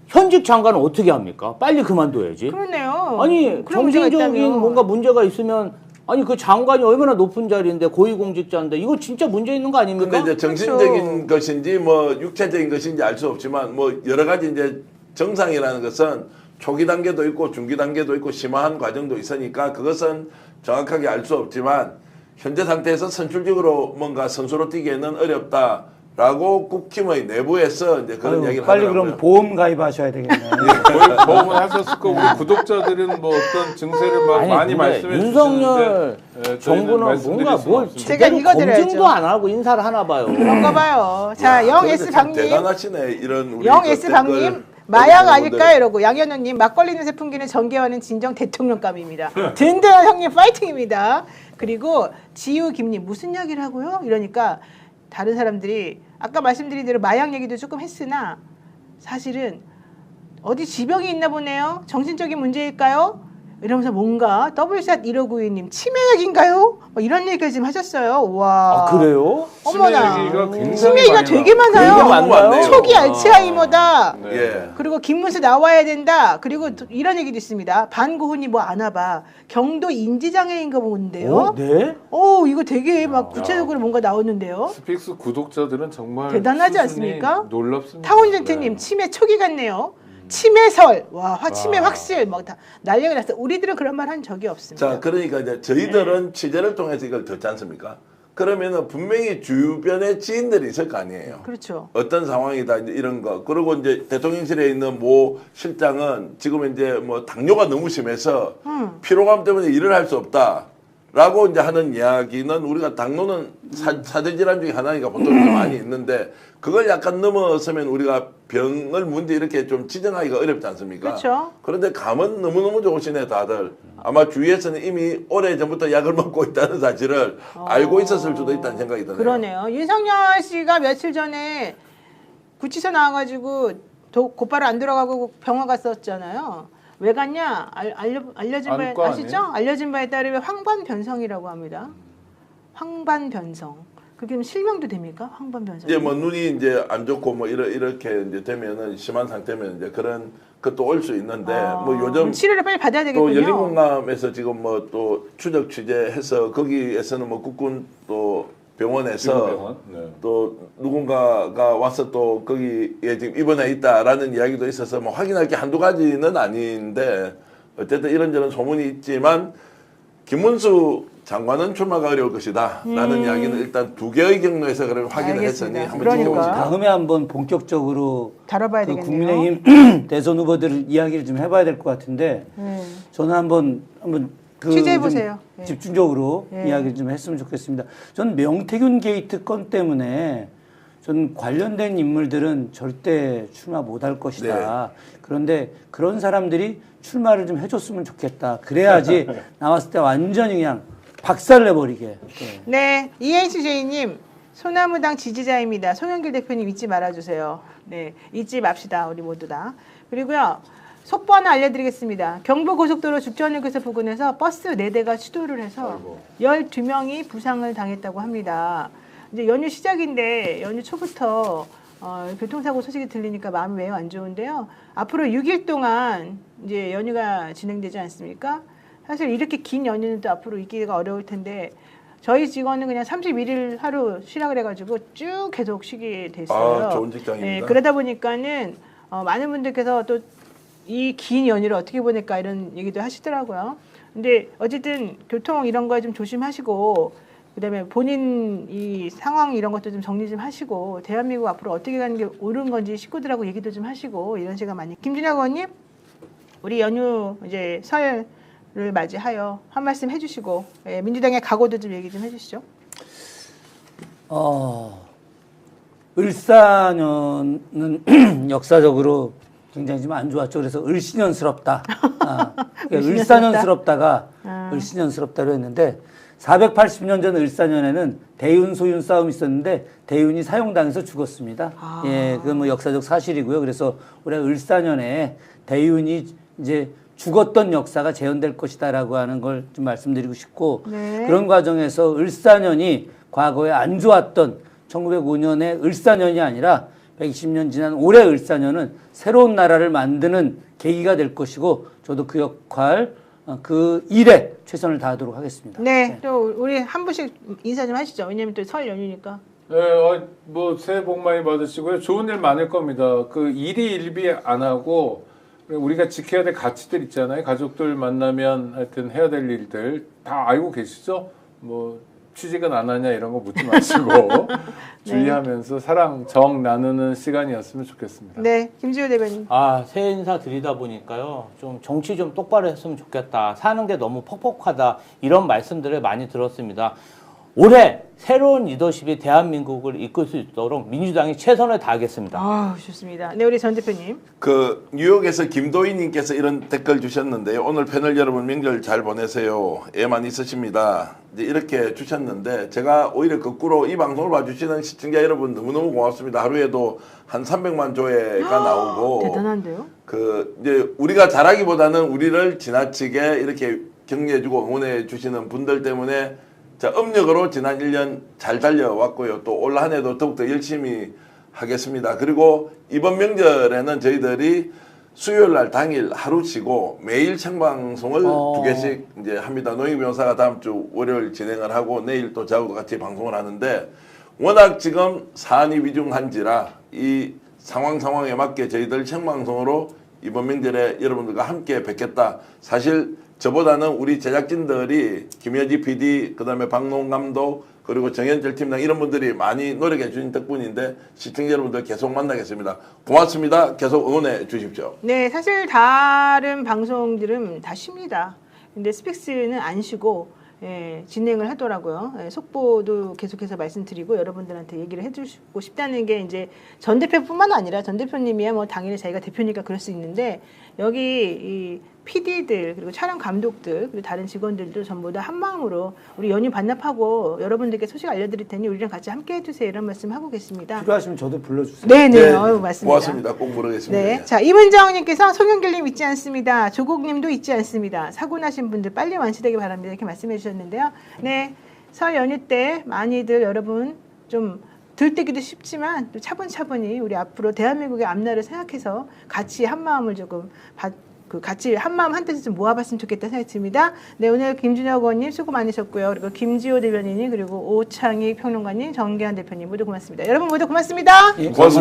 현직 장관은 어떻게 합니까? 빨리 그만둬야지. 그러네요. 아니 정신적인 뭔가 문제가 있으면 아니 그 장관이 얼마나 높은 자리인데 고위공직자인데 이거 진짜 문제 있는 거 아닙니까? 근데 이제 정신적인 것인지 뭐 육체적인 것인지 알 수 없지만 뭐 여러 가지 이제 정상이라는 것은 초기 단계도 있고 중기 단계도 있고 심화한 과정도 있으니까 그것은 정확하게 알 수 없지만 현재 상태에서 선출직으로 뭔가 선수로 뛰기에는 어렵다. 라고 국힘의 내부에서 이제 그런 이야기를 빨리 하더라고요. 그럼 보험 가입하셔야 되겠네요. 보험은 하셨을 거고 우리 구독자들은 뭐 어떤 증세를 막 아니, 많이 근데 말씀해 윤석열 주시는데 정부는 뭔가 뭘 제가 읽어드려야죠. 검증도 안 하고 인사를 하나 봐요. 그런가 봐요. 자, 야, 영 그런데 S 참 박님, 대단하시네. 이런 우리 영 그 S 댓글 박님 마약 분들. 아닐까요? 이러고 양현우님 막걸리 냄새 풍기는 정계화는 진정 대통령감입니다. 든든한 형님 파이팅입니다. 그리고 지우 김님 무슨 이야기를 하고요? 이러니까 다른 사람들이 아까 말씀드린 대로 마약 얘기도 조금 했으나 사실은 어디 지병이 있나 보네요. 정신적인 문제일까요? 이러면서 뭔가 더블샷 1592님 치매약인가요? 이런 얘기를 지금 하셨어요. 와. 아, 그래요? 어머나. 치매 얘기가 굉장히 치매 얘기가 많이 되게 나와요. 많아요. 많네요. 초기 알츠하이머다. 네. 예. 그리고 김문수 나와야 된다. 그리고 또 이런 얘기도 있습니다. 반고훈이 뭐 아나 봐. 경도 인지장애인가 본데요. 네? 이거 되게 막 구체적으로 뭔가 나오는데요. 스픽스 구독자들은 정말 대단하지 수준이 않습니까? 놀랍습니다. 타운젠트님 네. 치매 초기 같네요. 치매설, 치매 확실, 막 다 난리가 났어. 우리들은 그런 말 한 적이 없습니다. 자, 그러니까 이제 저희들은 취재를 통해서 이걸 듣지 않습니까? 그러면은 분명히 주변에 지인들이 있을 거 아니에요. 그렇죠. 어떤 상황이다 이제 이런 거. 그리고 이제 대통령실에 있는 모 실장은 지금 이제 뭐 당뇨가 너무 심해서 피로감 때문에 일을 할 수 없다. 라고 이제 하는 이야기는 우리가 당뇨는 사대질환 중에 하나니까 보통 좀 많이 있는데 그걸 약간 넘어서면 우리가 병을 문제 이렇게 좀 지정하기가 어렵지 않습니까? 그렇죠. 그런데 감은 너무너무 좋으시네 다들. 아마 주위에서는 이미 오래전부터 약을 먹고 있다는 사실을 알고 있었을 수도 있다는 생각이 드네요. 그러네요. 윤석열 씨가 며칠 전에 구치소 나와가지고 곧바로 안 들어가고 병원 갔었잖아요. 왜 갔냐? 알려진 바에 안과 아시죠? 아니에요? 알려진 바에 따르면 황반변성이라고 합니다. 황반변성. 그게 실명도 됩니까? 황반변성. 이제 뭐 눈이 이제 안 좋고 뭐 이렇게 이제 되면은 심한 상태면 이제 그런 것도 올 수 있는데 뭐 요즘 치료를 빨리 받아야 또 되겠군요. 열린공감에서 지금 뭐 또 추적 취재해서 거기에서는 뭐 국군 또 병원에서 병원? 네. 또 누군가가 와서 또 거기에 지금 입원해 있다라는 이야기도 있어서 뭐 확인할 게 한두 가지는 아닌데 어쨌든 이런저런 소문이 있지만 김문수 장관은 출마가 어려울 것이다 라는 이야기는 일단 두 개의 경로에서 그걸 확인을 알겠습니다. 했으니 한번 그러니까. 지켜보시죠. 다음에 한번 본격적으로 다뤄봐야 그 되겠네요. 국민의힘 대선 후보들 이야기를 좀 해봐야 될 것 같은데 저는 한번 그 취재해 좀 보세요. 예. 집중적으로 예. 이야기를 좀 했으면 좋겠습니다. 전 명태균 게이트 건 때문에 전 관련된 인물들은 절대 출마 못할 것이다. 그런데 그런 사람들이 출마를 좀 해줬으면 좋겠다. 그래야지 나왔을 때 완전히 그냥 박살내버리게. 네, EHJ님 소나무당 지지자입니다. 송영길 대표님 잊지 말아주세요. 네, 잊지 맙시다 우리 모두 다. 그리고요 속보 하나 알려드리겠습니다. 경부고속도로 죽전휴게소 부근에서 버스 4대가 추돌을 해서 12명이 부상을 당했다고 합니다. 이제 연휴 시작인데 연휴 초부터 교통사고 소식이 들리니까 마음이 매우 안 좋은데요. 앞으로 6일 동안 이제 연휴가 진행되지 않습니까? 사실 이렇게 긴 연휴는 또 앞으로 있기가 어려울 텐데 저희 직원은 그냥 31일 하루 쉬라 그래가지고 쭉 계속 쉬게 됐어요. 아, 좋은 직장입니다. 네, 그러다 보니까는 많은 분들께서 또 이 긴 연휴를 어떻게 보낼까 이런 얘기도 하시더라고요. 근데 어쨌든 교통 이런 거에 좀 조심하시고 그다음에 본인 이 상황 이런 것도 좀 정리 좀 하시고 대한민국 앞으로 어떻게 가는 게 옳은 건지 식구들하고 얘기도 좀 하시고 이런 시간 많이. 김준혁 의원님, 우리 연휴 이제 설을 맞이하여 한 말씀 해주시고 민주당의 각오도 좀 얘기 좀 해주시죠. 을사년은 역사적으로 굉장히 좀 안 좋았죠. 그래서 을신년스럽다. 을사년스럽다가 을신년스럽다로 했는데 480년 전 을사년에는 대윤 소윤 싸움이 있었는데 대윤이 사용당해서 죽었습니다. 예, 그건 뭐 역사적 사실이고요. 그래서 올해 을사년에 대윤이 이제 죽었던 역사가 재현될 것이다라고 하는 걸 좀 말씀드리고 싶고 그런 과정에서 을사년이 과거에 안 좋았던 1905년의 을사년이 아니라 120년 지난 올해 을사년은 새로운 나라를 만드는 계기가 될 것이고 저도 그 역할, 그 일에 최선을 다하도록 하겠습니다. 네, 또 우리 한 분씩 인사 좀 하시죠. 왜냐면 또 설 연휴니까. 네, 뭐 새해 복 많이 받으시고요. 좋은 일 많을 겁니다. 그 일이 일비 안 하고 우리가 지켜야 될 가치들 있잖아요. 가족들 만나면 하여튼 해야 될 일들 다 알고 계시죠? 뭐 취직은 안 하냐 이런 거 묻지 마시고 주의하면서 사랑, 정 나누는 시간이었으면 좋겠습니다. 네, 김지호 대변인. 아, 새해 인사 드리다 보니까요. 좀 정치 좀 똑바로 했으면 좋겠다. 사는 게 너무 퍽퍽하다. 이런 말씀들을 많이 들었습니다. 올해 새로운 리더십이 대한민국을 이끌 수 있도록 민주당이 최선을 다하겠습니다. 아, 좋습니다. 네, 우리 전 대표님. 그 뉴욕에서 김도희님께서 이런 댓글 주셨는데요. 오늘 패널 여러분 명절 잘 보내세요. 애만 있으십니다. 이제 이렇게 주셨는데 제가 오히려 거꾸로 이 방송을 봐주시는 시청자 여러분 너무너무 고맙습니다. 하루에도 한 300만 조회가 나오고 대단한데요? 그 이제 우리가 잘하기보다는 우리를 지나치게 이렇게 격려해주고 응원해 주시는 분들 때문에 자, 음력으로 지난 1년 잘 달려왔고요. 또 올 한 해도 더욱더 열심히 하겠습니다. 그리고 이번 명절에는 저희들이 수요일 날 당일 하루 쉬고 매일 생방송을 2개씩 이제 합니다. 노영희 변호사가 다음 주 월요일 진행을 하고 내일 또 저하고 같이 방송을 하는데 워낙 지금 사안이 위중한지라 이 상황에 맞게 저희들 생방송으로 이번 명절에 여러분들과 함께 뵙겠다. 사실 저보다는 우리 제작진들이 김여지 PD, 그다음에 박노홍 감독, 그리고 정현철 팀장 이런 분들이 많이 노력해 주신 덕분인데 시청자 여러분들 계속 만나겠습니다. 고맙습니다. 계속 응원해 주십시오. 네, 사실 다른 방송들은 다 쉽니다. 근데 스픽스는 안 쉬고 진행을 하더라고요. 속보도 계속해서 말씀드리고 여러분들한테 얘기를 해주고 싶다는 게 이제 전 대표뿐만 아니라 전 대표님이야 뭐 당연히 자기가 대표니까 그럴 수 있는데 여기 이 PD들 그리고 촬영 감독들 그리고 다른 직원들도 전부 다 한 마음으로 우리 연휴 반납하고 여러분들께 소식 알려드릴 테니 우리랑 같이 함께 해주세요 이런 말씀 하고 계십니다. 필요하시면 저도 불러주세요. 네네, 맞습니다. 고맙습니다. 꼭 부르겠습니다. 네, 자 이문정님께서 송영길님 잊지 않습니다. 조국님도 잊지 않습니다. 사고 나신 분들 빨리 완치되기 바랍니다. 이렇게 말씀해 주셨는데요. 네, 설 연휴 때 많이들 여러분 좀 들뜨기도 쉽지만 또 차분차분히 우리 앞으로 대한민국의 앞날을 생각해서 같이 한 마음을 조금 같이 한마음 한뜻을 좀 모아봤으면 좋겠다 생각이 듭니다. 네, 오늘 김준혁 의원님 수고 많으셨고요. 그리고 김지호 대변인님 그리고 오창익 평론가님 정계한 대표님 모두 고맙습니다. 여러분 모두 고맙습니다. 고맙습니다.